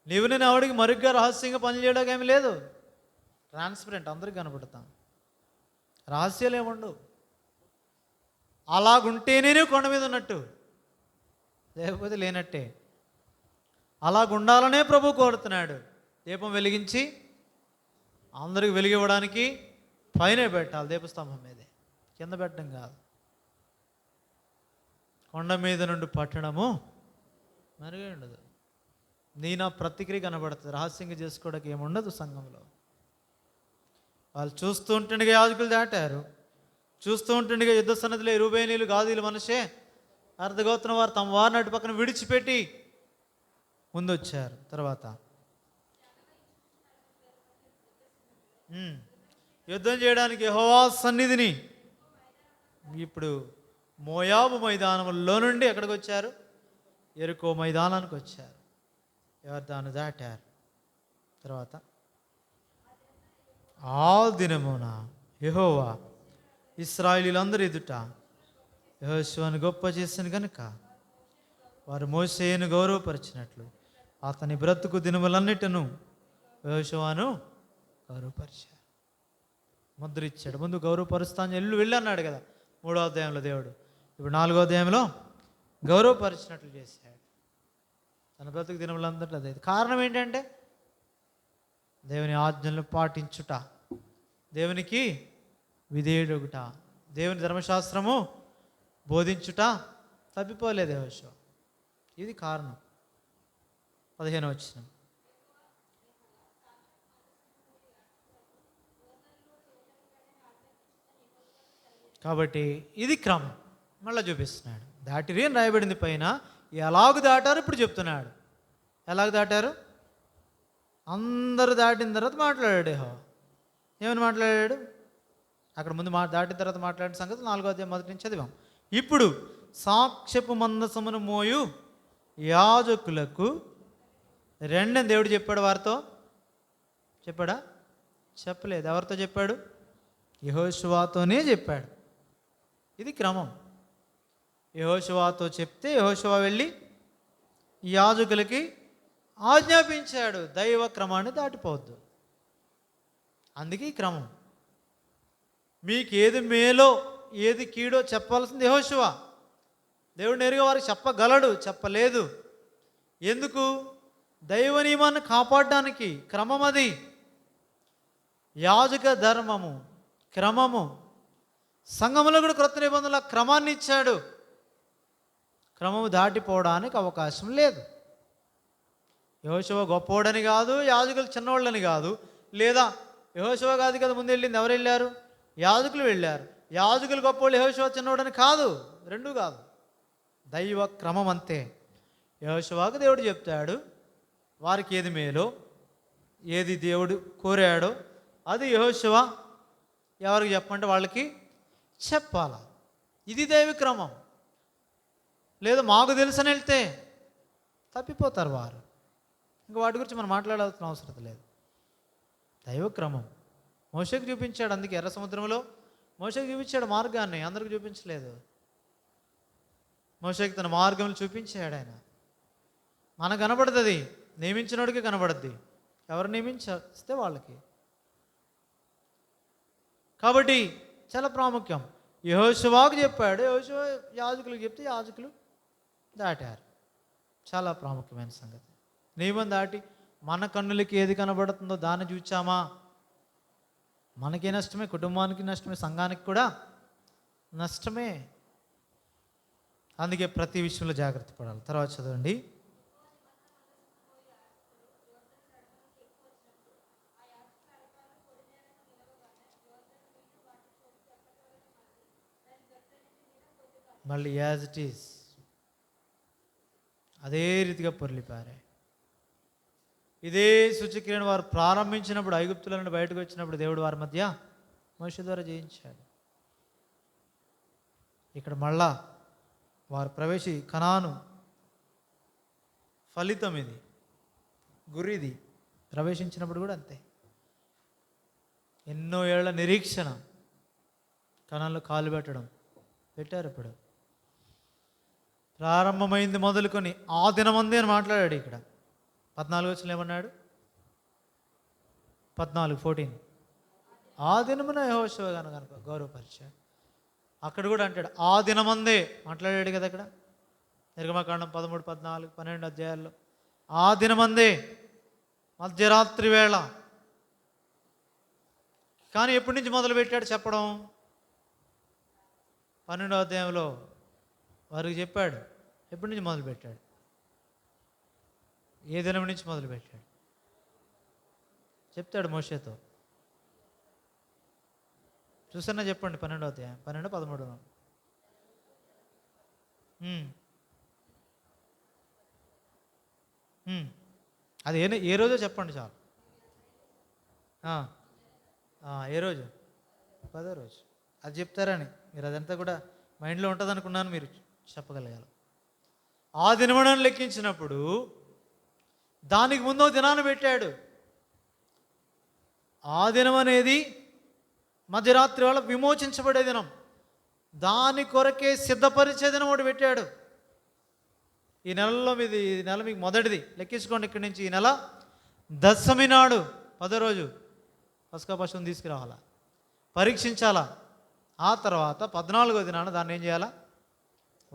నీవు నేను ఆవిడికి మరుగ్గా రహస్యంగా పనిచేయడానికి ఏమి లేదు. ట్రాన్స్పరెంట్, అందరికి కనపడతాం. రహస్యాలు ఏముండవు. అలాగుంటేనే కొండ మీద ఉన్నట్టు, లేకపోతే లేనట్టే. అలాగుండాలనే ప్రభు కోరుతున్నాడు. దీపం వెలిగించి అందరికి వెలిగివ్వడానికి పైనే పెట్టాలి, దీపస్తంభం మీదే, కింద పెట్టడం కాదు. కొండ మీద నుండి పట్టణము మరుగే ఉండదు. నా ప్రతిక్రియ కనబడుతుంది. రహస్యంగా చేసుకోవడానికి ఏముండదు సంఘంలో. వాళ్ళు చూస్తూ ఉంటుండగా యాజకులు దాటారు. చూస్తూ ఉంటుండగా యుద్ధ సన్నదిలో రూబేనీలు, గాదీలు, మనషే, అర్ధగోత్రం వారు తమ వారిని అటు పక్కన విడిచిపెట్టి ముందొచ్చారు. తర్వాత యుద్ధం చేయడానికి యెహోవా సన్నిధిని ఇప్పుడు మోయాబు మైదానంలో నుండి ఎక్కడికి వచ్చారు? యెరికో మైదానానికి వచ్చారు. యొర్దాను దాటారు. తర్వాత ఆ దినమున యెహోవా ఇశ్రాయేలీయులందరి ఎదుట యెహోషువను గొప్ప చేసిన కనుక వారు మోషేను గౌరవపరిచినట్లు అతని బ్రతుకు దినములన్నిటను యెహోషువను గౌరవపరిచారు. ముద్ర ఇచ్చాడు. ముందు గౌరవపరుస్తాను వెళ్ళి అన్నాడు కదా 3వ అధ్యాయంలో దేవుడు. ఇప్పుడు 4వ అధ్యాయంలో గౌరవపరిచినట్లు చేశాడు. తన బ్రతుకు దినములందరిలో అదే. కారణం ఏంటంటే దేవుని ఆజ్ఞలను పాటించుట, దేవునికి విధేయుడుగుట, దేవుని ధర్మశాస్త్రము బోధించుట తప్పిపోలేదు యెహోషువ. ఇది కారణం. 15వ వచనం. కాబట్టి ఇది క్రమం మళ్ళీ చూపిస్తున్నాడు. దాటిరి అని రాయబడింది పైన. ఎలాగ దాటారు ఇప్పుడు చెప్తున్నాడు. ఎలాగ దాటారు? అందరూ దాటిన తర్వాత మాట్లాడాడు యెహోవా. ఏమని మాట్లాడాడు? అక్కడ ముందు దాటిన తర్వాత మాట్లాడిన సంగతి 4వ అధ్యాయం మొదటి నుంచి చదివాం. ఇప్పుడు సాక్ష్యపు మందసమును మోయు యాజకులకు రెండని దేవుడు చెప్పాడు. వారితో చెప్పాడా? చెప్పలేదు. ఎవరితో చెప్పాడు? యెహోషువతోనే చెప్పాడు. ఇది క్రమం. యెహోషువతో చెప్తే యెహోషువ వెళ్ళి యాజకులకి ఆజ్ఞాపించాడు. దైవ క్రమాన్ని దాటిపోవద్దు. అందుకే ఈ క్రమం. మీకు ఏది మేలో ఏది కీడో చెప్పాల్సింది యెహోషువ. దేవుడు నేరుగా వారికి చెప్పగలడు, చెప్పలేదు. ఎందుకు? దైవ నియమాన్ని కాపాడడానికి. క్రమం అది. యాజక ధర్మము, క్రమము. సంఘంలో కూడా క్రొత్త నిబంధనల క్రమాన్ని ఇచ్చాడు. క్రమము దాటిపోవడానికి అవకాశం లేదు. యెహోషువ గొప్పవాడని కాదు, యాజకులు చిన్నవాళ్ళని కాదు. లేదా యెహోషువ కాదు కదా ముందు వెళ్ళింది, ఎవరు వెళ్ళారు? యాజకులు వెళ్ళారు. యాజకులు గొప్పవాళ్ళు, యెహోషువ చిన్నవాడని కాదు, రెండూ కాదు. దైవ క్రమం అంతే. యెహోషువకు దేవుడు చెప్తాడు వారికి ఏది మేలో, ఏది దేవుడు కోరాడో అది యెహోషువ ఎవరికి చెప్పమంటే వాళ్ళకి చెప్పాల. ఇది దైవ క్రమం. లేదా మాకు తెలుసని వెళ్తే తప్పిపోతారు వారు. ఇంకా వాటి గురించి మనం మాట్లాడాల్సిన అవసరం లేదు. దైవక్రమం మోషేకు చూపించాడు. అందుకే ఎర్ర సముద్రంలో మోషేకు చూపించాడు మార్గాన్ని, అందరికి చూపించలేదు. మోషేకు తన మార్గం చూపించాడు ఆయన. మనకు కనబడుతుంది, నియమించినోడికి కనబడుద్ది. ఎవరు నియమించేస్తే వాళ్ళకి. కాబట్టి చాలా ప్రాముఖ్యం. యెహోషువకు చెప్పాడు, యెహోషువ యాజకులకు చెప్తే యాజకులు దాటారు. చాలా ప్రాముఖ్యమైన సంగతి. నియమం దాటి మన కన్నులకి ఏది కనబడుతుందో దాన్ని చూచామా మనకే నష్టమే, కుటుంబానికి నష్టమే, సంఘానికి కూడా నష్టమే. అందుకే ప్రతి విషయంలో జాగ్రత్త పడాలి. తర్వాత చదవండి మళ్ళీ యాజ్ ఇట్ ఈస్ అదే రీతిగా పొర్లిపారాయి. ఇదే సూచక్రియను వారు ప్రారంభించినప్పుడు, ఐగుప్తుల నుండి బయటకు వచ్చినప్పుడు దేవుడు వారి మధ్య మోషే ద్వారా జయించాడు. ఇక్కడ మళ్ళా వారు కనాను ఫలితం ఇది, గురిది. ప్రవేశించినప్పుడు కూడా అంతే. ఎన్నో ఏళ్ల నిరీక్షణ, కణాల్లో కాలు పెట్టారు. ఇప్పుడు ప్రారంభమైంది మొదలుకొని ఆ దినమంది అని మాట్లాడాడు. ఇక్కడ 14 వచ్చిన ఏమన్నాడు? 14 ఆ దినమున యెహోషువ కనుక గౌరవపరిచాడు. అక్కడ కూడా అంటాడు ఆ దినమందే మాట్లాడాడు కదా. అక్కడ నిర్గమకాండం 13, 14, 12 అధ్యాయాల్లో ఆ దినమందే, మధ్యరాత్రి వేళ. కానీ ఎప్పటి నుంచి మొదలుపెట్టాడు చెప్పడం? 12వ అధ్యాయంలో వారికి చెప్పాడు ఎప్పటి నుంచి మొదలుపెట్టాడు, ఏ దినం నుంచి మొదలుపెట్టాడు చెప్తాడు మోషేతో. చూసన్నా చెప్పండి. 12వ అధ్యాయం 12, 13. అది ఏ రోజో చెప్పండి చాలు. ఏ రోజు? 10వ రోజు. అది చెప్తారని మీరు అదంతా కూడా మైండ్లో ఉంటుంది అనుకున్నాను, మీరు చెప్పగలగాలి. ఆ దినమని లెక్కించినప్పుడు దానికి ముందో దినాన్ని పెట్టాడు. ఆ దినం అనేది మధ్యరాత్రి వేళ విమోచించబడే దినం, దాని కొరకే సిద్ధపరిచే దినం ఒకటి పెట్టాడు. ఈ నెలలో ఈ నెల మీకు మొదటిది లెక్కించుకోండి. ఇక్కడి నుంచి ఈ నెల దశమి నాడు 10వ రోజు పస్కా పశువుని తీసుకురావాలా, పరీక్షించాలా. ఆ తర్వాత 14వ దినాన దాన్ని ఏం చేయాలా?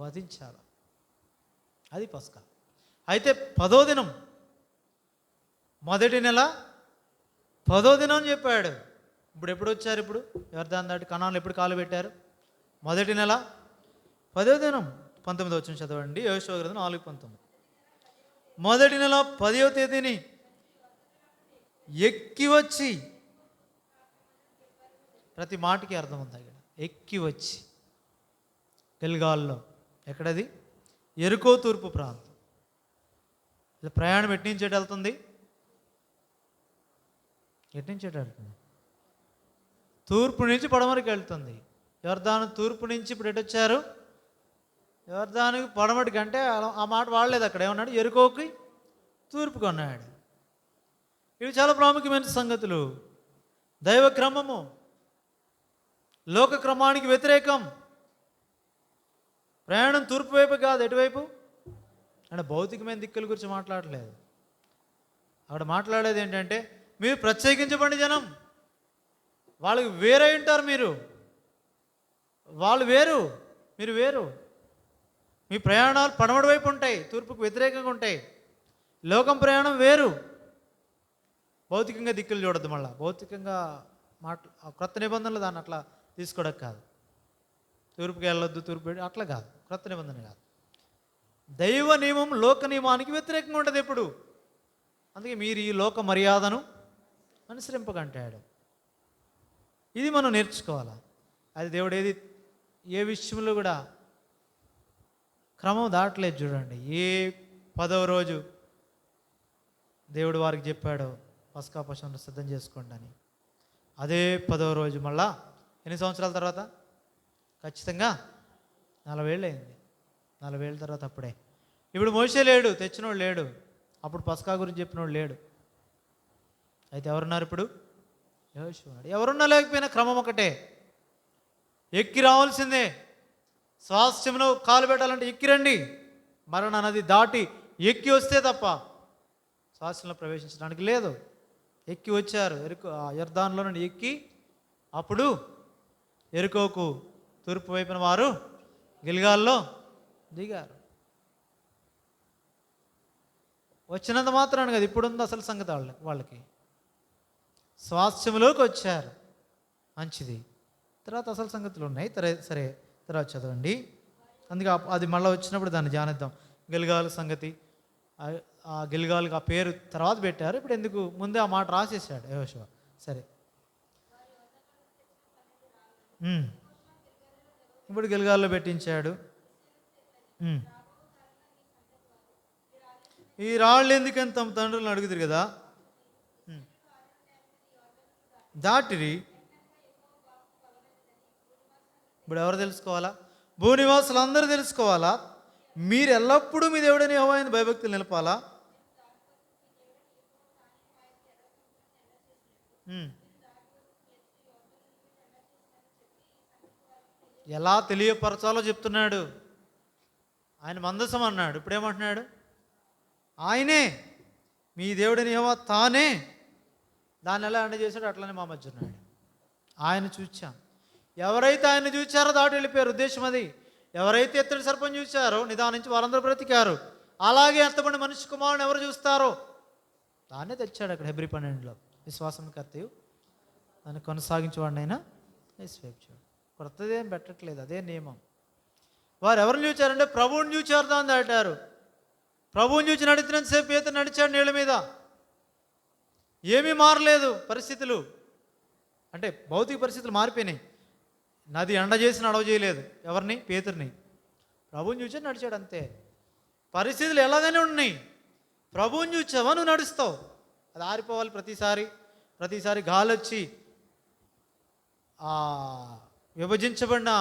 వధించాలా. అది పస్కా. అయితే 10వ దినం, మొదటి నెల 10వ దినం అని చెప్పాడు. ఇప్పుడు ఎప్పుడు వచ్చారు? ఇప్పుడు యోర్దాను దాటి కనాన్లో ఎప్పుడు కాలు పెట్టారు? మొదటి నెల 10వ దినం. 19వ వచనం చదవండి, యెహోషువ గ్రంథం 4:19. మొదటి నెల 10వ తేదీని ఎక్కి వచ్చి, ప్రతి మాటకి అర్థం ఉంది ఇక్కడ. ఎక్కి వచ్చి గిల్గాల్లో, ఎక్కడది? ఎరుకో తూర్పు ప్రాంతం. ఇలా ప్రయాణం ఎట్నుంచి ఎటు వెళ్తుంది? తూర్పు నుంచి పడమరికి వెళ్తుంది. యోర్దాను తూర్పు నుంచి ఇప్పుడు ఎటు వచ్చారు? యోర్దానుకి పడమటికి. అంటే ఆ మాట వాడలేదు అక్కడ. ఏమన్నాడు? ఎరుకోకి తూర్పుకు అన్నాడు. ఇవి చాలా ప్రాముఖ్యమైన సంగతులు. దైవ క్రమము లోక క్రమానికి వ్యతిరేకం. ప్రయాణం తూర్పు వైపు కాదు, ఎటువైపు అంటే భౌతికమైన దిక్కుల గురించి మాట్లాడలేదు. అక్కడ మాట్లాడేది ఏంటంటే మీరు ప్రత్యేకించబడిన జనం, వాళ్ళకి వేరే ఉంటారు. వాళ్ళు వేరు, మీరు వేరు. మీ ప్రయాణాలు పడమటి వైపు ఉంటాయి, తూర్పుకు వ్యతిరేకంగా ఉంటాయి. లోకం ప్రయాణం వేరు. భౌతికంగా దిక్కులు చూడద్దు. మళ్ళీ భౌతికంగా క్రొత్త నిబంధనలు దాన్ని అట్లా తీసుకోవడం కాదు. తూర్పుకి వెళ్ళొద్దు, తూర్పు అట్లా కాదు, క్రొత్త నిబంధన కాదు. దైవ నియమం లోక నియమానికి వ్యతిరేకంగా ఉంటుంది ఎప్పుడు. అందుకే మీరు ఈ లోక మర్యాదను అనుసరింపకంటాడు. ఇది మనం నేర్చుకోవాలి. అది దేవుడు ఏ విషయంలో కూడా క్రమం దాటలేదు. చూడండి, ఏ 10వ రోజు దేవుడు వారికి చెప్పాడో పస్కా పశువును సిద్ధం చేసుకోండి అని, అదే 10వ రోజు మళ్ళా ఎన్ని సంవత్సరాల తర్వాత? ఖచ్చితంగా 40 ఏళ్ళు అయింది. 40 ఏళ్ళ తర్వాత అప్పుడే. ఇప్పుడు మోషే లేడు, తెచ్చినోడు లేడు, అప్పుడు పస్కా గురించి చెప్పినోడు లేడు. అయితే ఎవరున్నారు ఇప్పుడు? యెహోషువ ఉన్నాడు. ఎవరున్నా లేకపోయినా క్రమం ఒకటే, ఎక్కి రావాల్సిందే. స్వాస్థ్యంలో కాలు పెట్టాలంటే ఎక్కి రండి. మరణ నది దాటి ఎక్కి వస్తే తప్ప స్వాస్థ్యంలో ప్రవేశించడానికి లేదు. ఎక్కి వచ్చారు. యోర్దానులో నుండి ఎక్కి అప్పుడు ఎరుకోకు తూర్పు వైపున వారు గిల్గాల్లో దిగారు. వచ్చినంత మాత్రాన్ని కదా, ఇప్పుడు ఉంది అసలు సంగతి వాళ్ళకి. స్వాస్థ్యంలోకి వచ్చారు, మంచిది. తర్వాత అసలు సంగతులు ఉన్నాయి. సరే తర్వాత చదవండి. అందుకే అది మళ్ళీ వచ్చినప్పుడు దాన్ని ధ్యానిద్దాం. గిల్గాల్ సంగతి, ఆ గిల్గాల్కి ఆ పేరు తర్వాత పెట్టారు. ఇప్పుడు ఎందుకు, ముందే ఆ మాట రాసేసాడు యెహోషువ. సరే, ఇప్పుడు గిల్గాల్లో పెట్టించాడు. ఈ రాళ్ళు ఎందుకని తమ తండ్రులను అడుగుతారు కదా. దాటిరి. ఇప్పుడు ఎవరు తెలుసుకోవాలా? భూనివాసులు అందరూ తెలుసుకోవాలా? మీరు ఎల్లప్పుడూ మీ దేవుడని యెహోవాయందు భయభక్తులు నిలపాలా? ఎలా తెలియపరచాలో చెప్తున్నాడు. ఆయన మందసం అన్నాడు, ఇప్పుడు ఏమంటున్నాడు? ఆయనే మీ దేవుడని యెహోవా తానే. దాన్ని ఎలా ఎండ చేశాడు అట్లనే మా మధ్య ఉన్నాడు. ఆయన చూచాం. ఎవరైతే ఆయన చూచారో దాటి వెళ్ళిపోయారు. ఉద్దేశం అది. ఎవరైతే ఎత్తడి సర్పం చూచారో నిదానించి వారందరూ బ్రతికారు. అలాగే ఎంతమంది మనిషి కుమారుని ఎవరు చూస్తారో దాన్నే తెచ్చాడు అక్కడ హెబ్రీ 12లో. విశ్వాసం కర్తయు దాన్ని కొనసాగించేవాడినైనా వేసివేర్చాడు. కొత్తది ఏం పెట్టట్లేదు, అదే నియమం. వారు ఎవరిని చూచారంటే ప్రభువుని చూచారు, దాన్ని దాటారు. ప్రభువుని చూచి నడిచినంతసేపు పేతురు నడిచాడు నీళ్ళ మీద. ఏమీ మారలేదు పరిస్థితులు. అంటే భౌతిక పరిస్థితులు మారిపోయినాయి. నది ఎండ చేసి నడవ చేయలేదు ఎవరిని? పేతుర్ని. ప్రభువుని చూసి నడిచాడు అంతే. పరిస్థితులు ఎలాగనే ఉన్నాయి. ప్రభువుని చూచావా నువ్వు నడుస్తావు. అది ఆరిపోవాలి ప్రతిసారి గాలి వచ్చి విభజించబడిన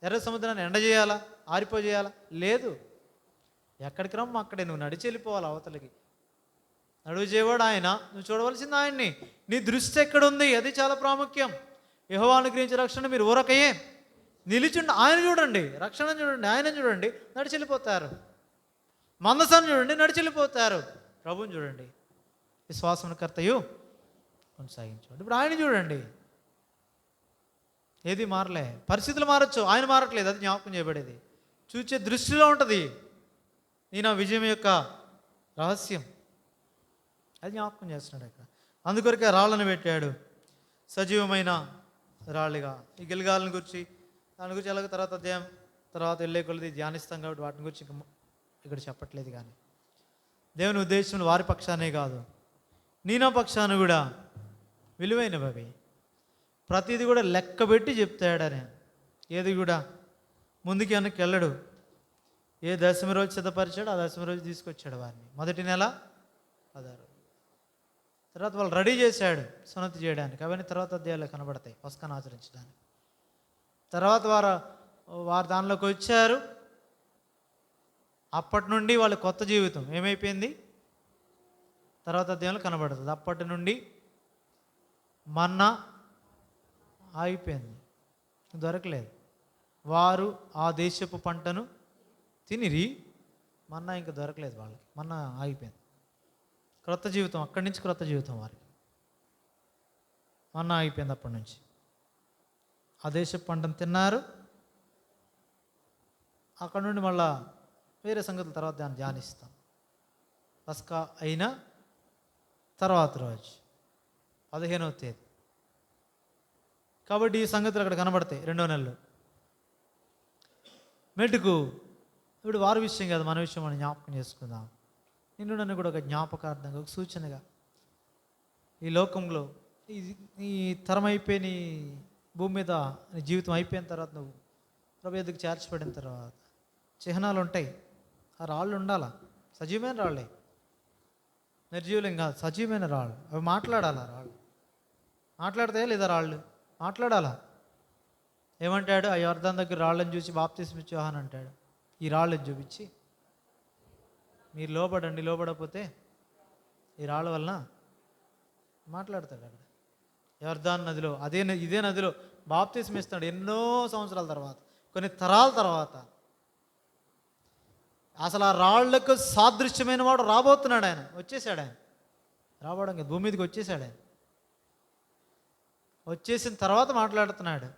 ఎర్ర సముద్రాన్ని ఎండ చేయాలా, ఆరిపోజేయాలా? లేదు. ఎక్కడికి రమ్మ అక్కడే నువ్వు నడిచి వెళ్ళిపోవాలి అవతలికి. నడువు చేయవాడు ఆయన, నువ్వు చూడవలసింది ఆయన్ని. నీ దృష్టి ఎక్కడుంది? అది చాలా ప్రాముఖ్యం. యెహోవా అనుగ్రహించే రక్షణ మీరు ఊరకయే నిలిచుండి ఆయన చూడండి, రక్షణ చూడండి, ఆయన చూడండి, నడిచి వెళ్ళిపోతారు. మందసాన్ని చూడండి, నడిచి వెళ్ళిపోతారు. ప్రభువుని చూడండి, విశ్వాసం కర్తయు కొనసాగించండి. ఇప్పుడు ఆయన చూడండి, ఏది మారలే. పరిస్థితులు మారచ్చు, ఆయన మారట్లేదు. అది జ్ఞాపకం చేయబడేది. చూచే దృష్టిలో ఉంటుంది. నేను ఆ విజయం యొక్క రహస్యం అది జ్ఞాపకం చేస్తున్నాడు ఇక్కడ. అందుకొరకే రాళ్ళను పెట్టాడు, సజీవమైన రాళ్ళుగా. ఈ గిల్గాలను గురించి దాని గురించి ఎలాగో తర్వాత వెళ్ళే కొలది ధ్యానిస్తాం కాబట్టి వాటిని గురించి ఇక్కడ చెప్పట్లేదు. కానీ దేవుని ఉద్దేశంలో వారి పక్షానే కాదు, నీనా పక్షాన కూడా విలువైనవి అవి. ప్రతిదీ కూడా లెక్క పెట్టి చెప్తాడని. ఏది కూడా ముందుకి వెనక్కి వెళ్ళడు. ఏ దశమి రోజు సిద్ధపరిచాడు ఆ దశమి రోజు తీసుకొచ్చాడు వారిని. మొదటి నెల 16. తర్వాత వాళ్ళు రెడీ చేశాడు సున్నతి చేయడానికి. అవన్నీ తర్వాత అధ్యాయాలు కనబడతాయి పస్కాను ఆచరించడానికి. తర్వాత వారు దానిలోకి వచ్చారు. అప్పటి నుండి వాళ్ళ కొత్త జీవితం ఏమైపోయింది తర్వాత అధ్యాయంలో కనబడుతుంది. అప్పటి నుండి మన్నా ఆగిపోయింది, దొరకలేదు. వారు ఆ దేశపు పంటను తినిరి, మన్నా ఇంకా దొరకలేదు వాళ్ళకి. మన్నా ఆగిపోయింది. క్రొత్త జీవితం, అక్కడి నుంచి క్రొత్త జీవితం వారికి. మన్నా ఆగిపోయింది అప్పటి నుంచి. ఆ దేశపు పంటను తిన్నారు. అక్కడ నుండి మళ్ళా వేరే సంగతుల తర్వాత దాన్ని ధ్యానిస్తాం. పస్కా అయిన తర్వాత రోజు 15వ తేదీ. కాబట్టి ఈ సంగతులు అక్కడ కనబడతాయి 2వ నెలలో. మెట్టుకు ఇప్పుడు వారి విషయం కాదు, మన విషయం మనం జ్ఞాపకం చేసుకుందాం. నిన్ను నన్ను కూడా ఒక జ్ఞాపకార్థంగా, ఒక సూచనగా ఈ లోకంలో ఈ తరం అయిపోయి నీ భూమి మీద నీ జీవితం అయిపోయిన తర్వాత నువ్వు ప్రభు ఎదుగు చేర్చబడిన తర్వాత చిహ్నాలు ఉంటాయి. ఆ రాళ్ళు ఉండాలా, సజీవమైన రాళ్ళే, నిర్జీవులేం కాదు, సజీవమైన రాళ్ళు. అవి మాట్లాడాలా. రాళ్ళు మాట్లాడతాయా లేదా? రాళ్ళు మాట్లాడాలా. ఏమంటాడు? ఆ యొర్దాను దగ్గర రాళ్ళని చూసి బాప్తిస్మం ఇచ్చే యోహాను అంటాడు, ఈ రాళ్ళని చూపించి మీరు లోబడండి, లోబడకపోతే ఈ రాళ్ళ వలన మాట్లాడతాడు. అక్కడ యొర్దాను నదిలో ఇదే నదిలో బాప్తిస్మం ఇస్తాడు ఎన్నో సంవత్సరాల తర్వాత, కొన్ని తరాల తర్వాత. అసలు ఆ రాళ్లకు సాదృశ్యమైన వాడు రాబోతున్నాడు. ఆయన వచ్చేసాడు. ఆయన రాబోవడం కదా, భూమి మీదకి వచ్చేసాడు. ఆయన వచ్చేసిన తర్వాత మాట్లాడుతున్నాడు.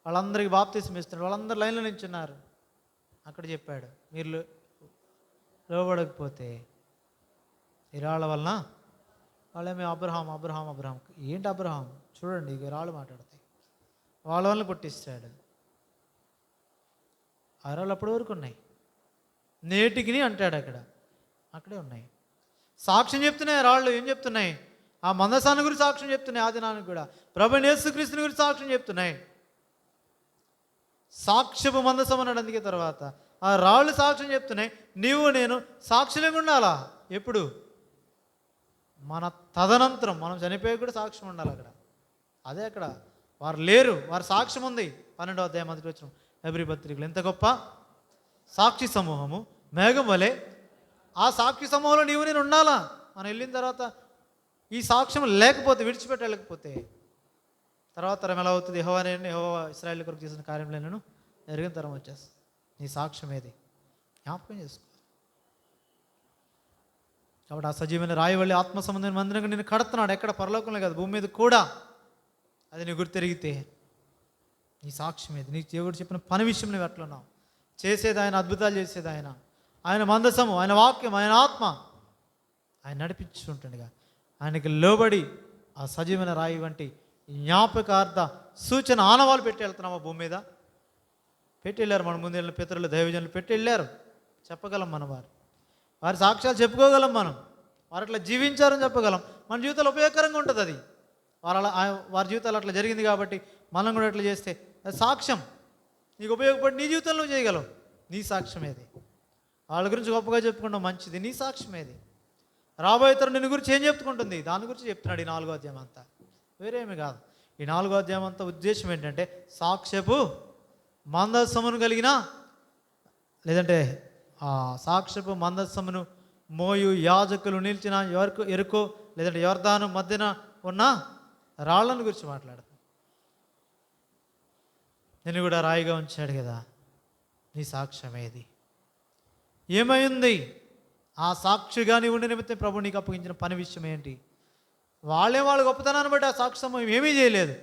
వాళ్ళందరికీ బాప్తిస్మం ఇస్తున్నాడు. వాళ్ళందరూ లైన్లో నించున్నారు. అక్కడ చెప్పాడు, మీరు లోబడకపోతే ఈ రాళ్ళ వలన వాళ్ళేమో అబ్రహాం ఏంటి అబ్రహాం? చూడండి ఇక రాళ్ళు మాట్లాడతాయి. వాళ్ళ వల్ల పుట్టిస్తాడు. ఆ రాళ్ళు అప్పటి వరకు ఉన్నాయి, నేటికి అంటాడు. అక్కడే ఉన్నాయి. సాక్ష్యం చెప్తున్నాయి రాళ్ళు. ఏం చెప్తున్నాయి? ఆ మందసాన్ని గురించి సాక్ష్యం చెప్తున్నాయి. ఆదినానికి కూడా ప్రభువైన యేసుక్రీస్తుని గురించి సాక్ష్యం చెప్తున్నాయి. సాక్ష్యపు మందసం అన్నాడు. అందుకే తర్వాత ఆ రాళ్ళు సాక్ష్యం చెప్తున్నాయి, నీవు నేను సాక్షులంగా ఉండాలా? ఎప్పుడు? మన తదనంతరం మనం చనిపోయి కూడా సాక్ష్యం ఉండాలి అక్కడ. అదే అక్కడ వారు లేరు, వారి సాక్ష్యం ఉంది. 12వ అధ్యాయం 1వ వచనం హెబ్రీ పత్రికలు. ఎంత గొప్ప సాక్షి సమూహము, మేఘం వలె. ఆ సాక్షి సమూహంలో నీవు నేను ఉండాలా? మనం వెళ్ళిన తర్వాత ఈ సాక్ష్యం లేకపోతే, విడిచిపెట్టలేకపోతే తర్వాత తరం ఎలా అవుతుంది? యెహోవా ఇశ్రాయేలు కొరకు చేసిన కార్యములను జరిగిన తరం వచ్చేస్తుంది. నీ సాక్ష్యం ఏది? జ్ఞాపకం చేసుకో. కాబట్టి ఆ సజీవమైన రాయి వల్ల ఆత్మ సంబంధమైన మందిరంగా నేను కడుతున్నాడు. ఎక్కడ? పరలోకంలో కాదు, భూమి మీద కూడా. అది నీ గుర్తెరిగితే నీ సాక్ష్యం ఏది? నీకు దేవుడు చెప్పిన పని విషయం నువ్వు ఎట్లున్నావు? చేసేది ఆయన, అద్భుతాలు చేసేది ఆయన, ఆయన మందసము, ఆయన వాక్యం, ఆయన ఆత్మ ఆయన నడిపించుంటుండగా ఆయనకి లోబడి ఆ సజీవమైన రాయి వంటి జ్ఞాపకార్థ సూచన ఆనవాళ్ళు పెట్టి వెళ్తున్నామా భూమి మీద? పెట్టి వెళ్ళారు. మన ముందు వెళ్ళిన పితరులు, దైవజనులు పెట్టి వెళ్ళారు. చెప్పగలం మన వారి సాక్ష్యాలు చెప్పుకోగలం మనం. వారు అట్లా జీవించారని చెప్పగలం. మన జీవితాలు ఉపయోగకరంగా ఉంటుంది అది. వారి జీవితాలు అట్లా జరిగింది కాబట్టి మనం కూడా అట్లా చేస్తే అది సాక్ష్యం. నీకు ఉపయోగపడి నీ జీవితంలో నువ్వు చేయగలవు. నీ సాక్ష్యం ఏది? వాళ్ళ గురించి గొప్పగా చెప్పుకుంటాం, మంచిది. నీ సాక్ష్యం ఏది? రాబోయే తరం నిన్ను గురించి ఏం చెప్పుకుంటుంది? దాని గురించి చెప్తున్నాడు ఈ 4వ అధ్యాయం అంతా. వేరేమి కాదు. ఈ 4వ అధ్యాయం అంతా ఉద్దేశం ఏంటంటే సాక్ష్యపు మందస్సమును కలిగిన, లేదంటే ఆ సాక్ష్యపు మందస్సమును మోయు యాజకులు నిలిచిన ఎరుకో లేదంటే యొర్దాను మధ్యన ఉన్న రాళ్లను గురించి మాట్లాడతాను. నేను కూడా రాయిగా ఉంచాడు కదా, నీ సాక్ష్యం ఏది? ఏమైంది? ఆ సాక్షిగా నీ ఉండి నిమిత్తం ప్రభు నీకు అప్పగించిన పని విషయం ఏంటి? వాళ్ళ గొప్పతనాన్ని బట్టి ఆ సాక్ష్యం ఏమీ చేయలేదు,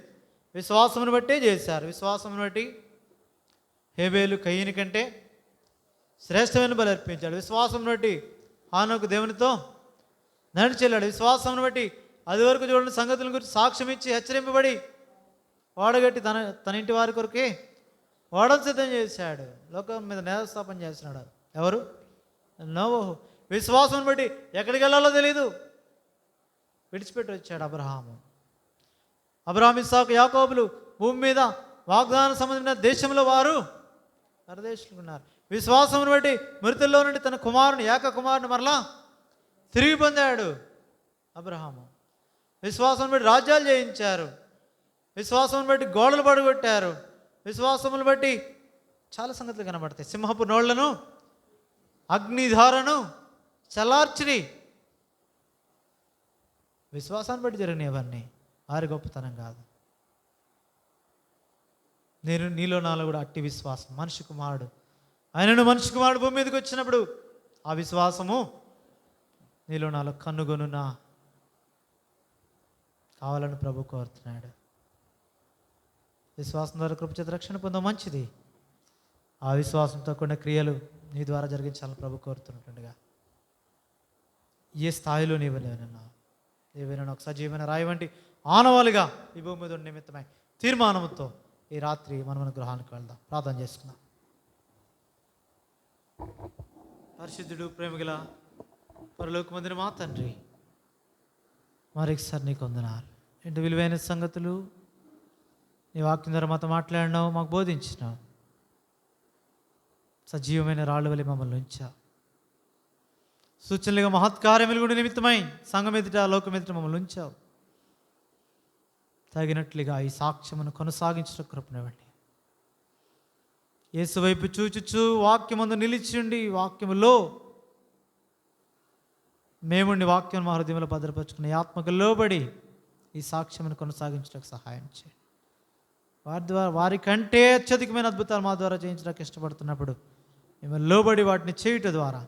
విశ్వాసమును బట్టే చేశారు. విశ్వాసమును బట్టి హేబేలు కయ్యని కంటే శ్రేష్టమైన బలి అర్పించాడు. విశ్వాసమును బట్టి హానోకు దేవునితో నడిచెళ్ళాడు. విశ్వాసమును బట్టి అది వరకు చూడండి సంగతుల గురించి సాక్ష్యం ఇచ్చి హెచ్చరింపబడి ఓడగట్టి తన ఇంటి వారి కొరకే ఓడను సిద్ధం చేశాడు. లోకం మీద నేరస్థాపన చేస్తున్నాడు. ఎవరు? నోవహు. విశ్వాసం బట్టి ఎక్కడికి వెళ్ళాలో తెలియదు, విడిచిపెట్టి వచ్చాడు అబ్రహాము. ఇస్సాకు యాకోబులు భూమి మీద వాగ్దాన సంబంధమైన దేశంలో వారు పరదేశులు ఉన్నారు. విశ్వాసమును బట్టి మృతుల్లో నుండి తన కుమారుని, ఏక కుమారుని మరలా తిరిగి పొందాడు అబ్రహాము. విశ్వాసం బట్టి రాజ్యాలు జయించారు. విశ్వాసం బట్టి గోడలు పడగొట్టారు. విశ్వాసములు బట్టి చాలా సంగతులు కనబడతాయి. సింహపు నోళ్లను, అగ్నిధారను చల్లార్చిని. విశ్వాసాన్ని బట్టి జరిగినవన్నీ వారి గొప్పతనం కాదు. నీలో నాలో కూడా అట్టి విశ్వాసం. మనిషి కుమారుడు మనిషి కుమారుడు భూమి మీదకి వచ్చినప్పుడు ఆ విశ్వాసము నీలో నాలో కనుగొనునా కావాలని ప్రభు కోరుతున్నాడు. విశ్వాసం ద్వారా కృపచేత రక్షణ పొందడం మంచిది. ఆ విశ్వాసంతో కూడిన క్రియలు నీ ద్వారా జరిగించాలని ప్రభు కోరుతున్నట్టుగా ఏ స్థాయిలో నీవేనన్నా ఒక సజీవమైన రాయి వంటి ఆనవాలుగా ఈ భూమి మీద నిమిత్తమై తీర్మానంతో ఈ రాత్రి మన గృహానికి వెళ్దాం. ప్రార్థన చేసుకుందాం. పరిశుద్ధుడు, ప్రేమగల పరలోకమందిన మా తండ్రి, మరొకసారి నీకు వందనాలు. ఇంటి విలువైన సంగతులు నీ వాక్యం ద్వారా మాతో మాట్లాడినావు, మాకు బోధించినావు. సజీవమైన రాళ్ళు వలె మమ్మల్ని ఉంచావు. సూచనలుగా మహత్కార్యములు కూడా నిమిత్తమై సంఘం ఎదుట, లోకం ఎదుట మమ్మల్ని ఉంచావు. తగినట్లుగా ఈ సాక్ష్యమును కొనసాగించిన కృపనివ్వండి. యేసు వైపు చూచుచు వాక్యమందు నిలిచిండి, వాక్యములో మేముండి వాక్యం మా హృదయంలో భద్రపరుచుకుని ఆత్మకు లోబడి ఈ సాక్ష్యమును కొనసాగించడానికి సహాయం చేయండి. వారి కంటే అత్యధికమైన అద్భుతాలు మా ద్వారా చేయించడానికి ఇష్టపడుతున్నప్పుడు మేము లోబడి వాటిని చేయుట ద్వారా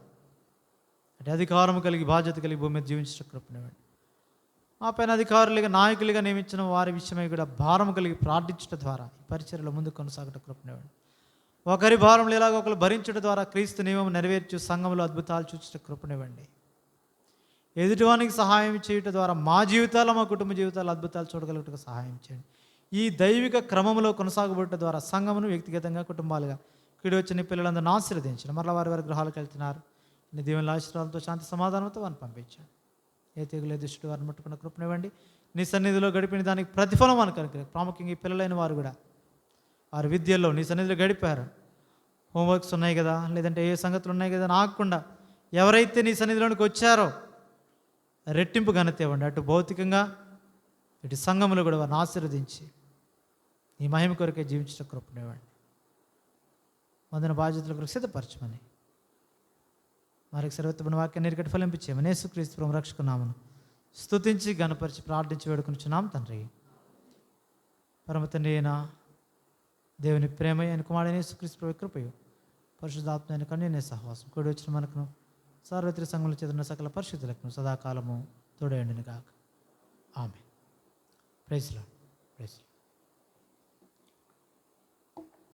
అంటే అధికారము కలిగి, బాధ్యత కలిగి భూమి మీద జీవించడం కృపనివ్వండి. మా పైన అధికారులుగా, నాయకులుగా నియమించిన వారి విషయమై కూడా భారం కలిగి ప్రార్థించడం ద్వారా ఈ పరిచర్యలో ముందుకు కొనసాగటం కృపనివ్వండి. ఒకరి భారంలో ఎలాగో ఒకరు భరించడం ద్వారా క్రీస్తు నియమం నెరవేర్చు సంఘంలో అద్భుతాలు చూచడం కృపనివ్వండి. ఎదుటివానికి సహాయం చేయటం ద్వారా మా జీవితాల్లో, మా కుటుంబ జీవితాల్లో అద్భుతాలు చూడగలుగుటకు సహాయం చేయండి. ఈ దైవిక క్రమంలో కొనసాగబడటం ద్వారా సంఘమును వ్యక్తిగతంగా, కుటుంబాలుగా కీడు వచ్చిన పిల్లలందరినీ ఆశీర్వదించండి. మరలా వారి గృహాలకు వెళ్తున్నారు. నీ దేవుని ఆశీర్వాదంతో, శాంతి సమాధానంతో వారిని పంపించండి. ఏ తెగులే దుష్టుడు వారిని ముట్టుకున్న కృపనివ్వండి. నీ సన్నిధిలో గడిపిన దానికి ప్రతిఫలం అనుకనుక ప్రాముఖ్యంగా ఈ పిల్లలైన వారు కూడా వారి విద్యల్లో నీ సన్నిధిలో గడిపారు. హోంవర్క్స్ ఉన్నాయి కదా, లేదంటే ఏ సంగతులు ఉన్నాయి కదా ఆగకుండా ఎవరైతే నీ సన్నిధిలోనికి వచ్చారో రెట్టింపు ఘనత ఇవ్వండి. అటు భౌతికంగా ఇటు సంఘములు కూడా వారిని ఆశీర్వదించి నీ మహిమ కొరకే జీవించడం కృపనివ్వండి. మొదన బాధ్యతల కొరకు సిద్ధపరచమని మరికి సర్వత్వమైన వాక్యాన్ని నిరికటి ఫలింపించేమని యేసుక్రీస్తు ప్రభువు రక్షకునామను స్తుతించి గణపరిచి ప్రార్థించి వేడుకొనుచున్నాం తండ్రి. పరమ తండ్రి అయిన దేవుని ప్రేమ అయిన కుమారుడైన యేసుక్రీస్తు ప్రభువు కృపయు పరిశుద్ధాత్మ అయిన కన్యనే సహవాసం కూడి వచ్చిన మనకును సార్వత్రిక సంఘంలో చెందిన సకల పరిశుద్ధులకు సదాకాలము తోడేయండిని గాక. ఆమె. Praise lord.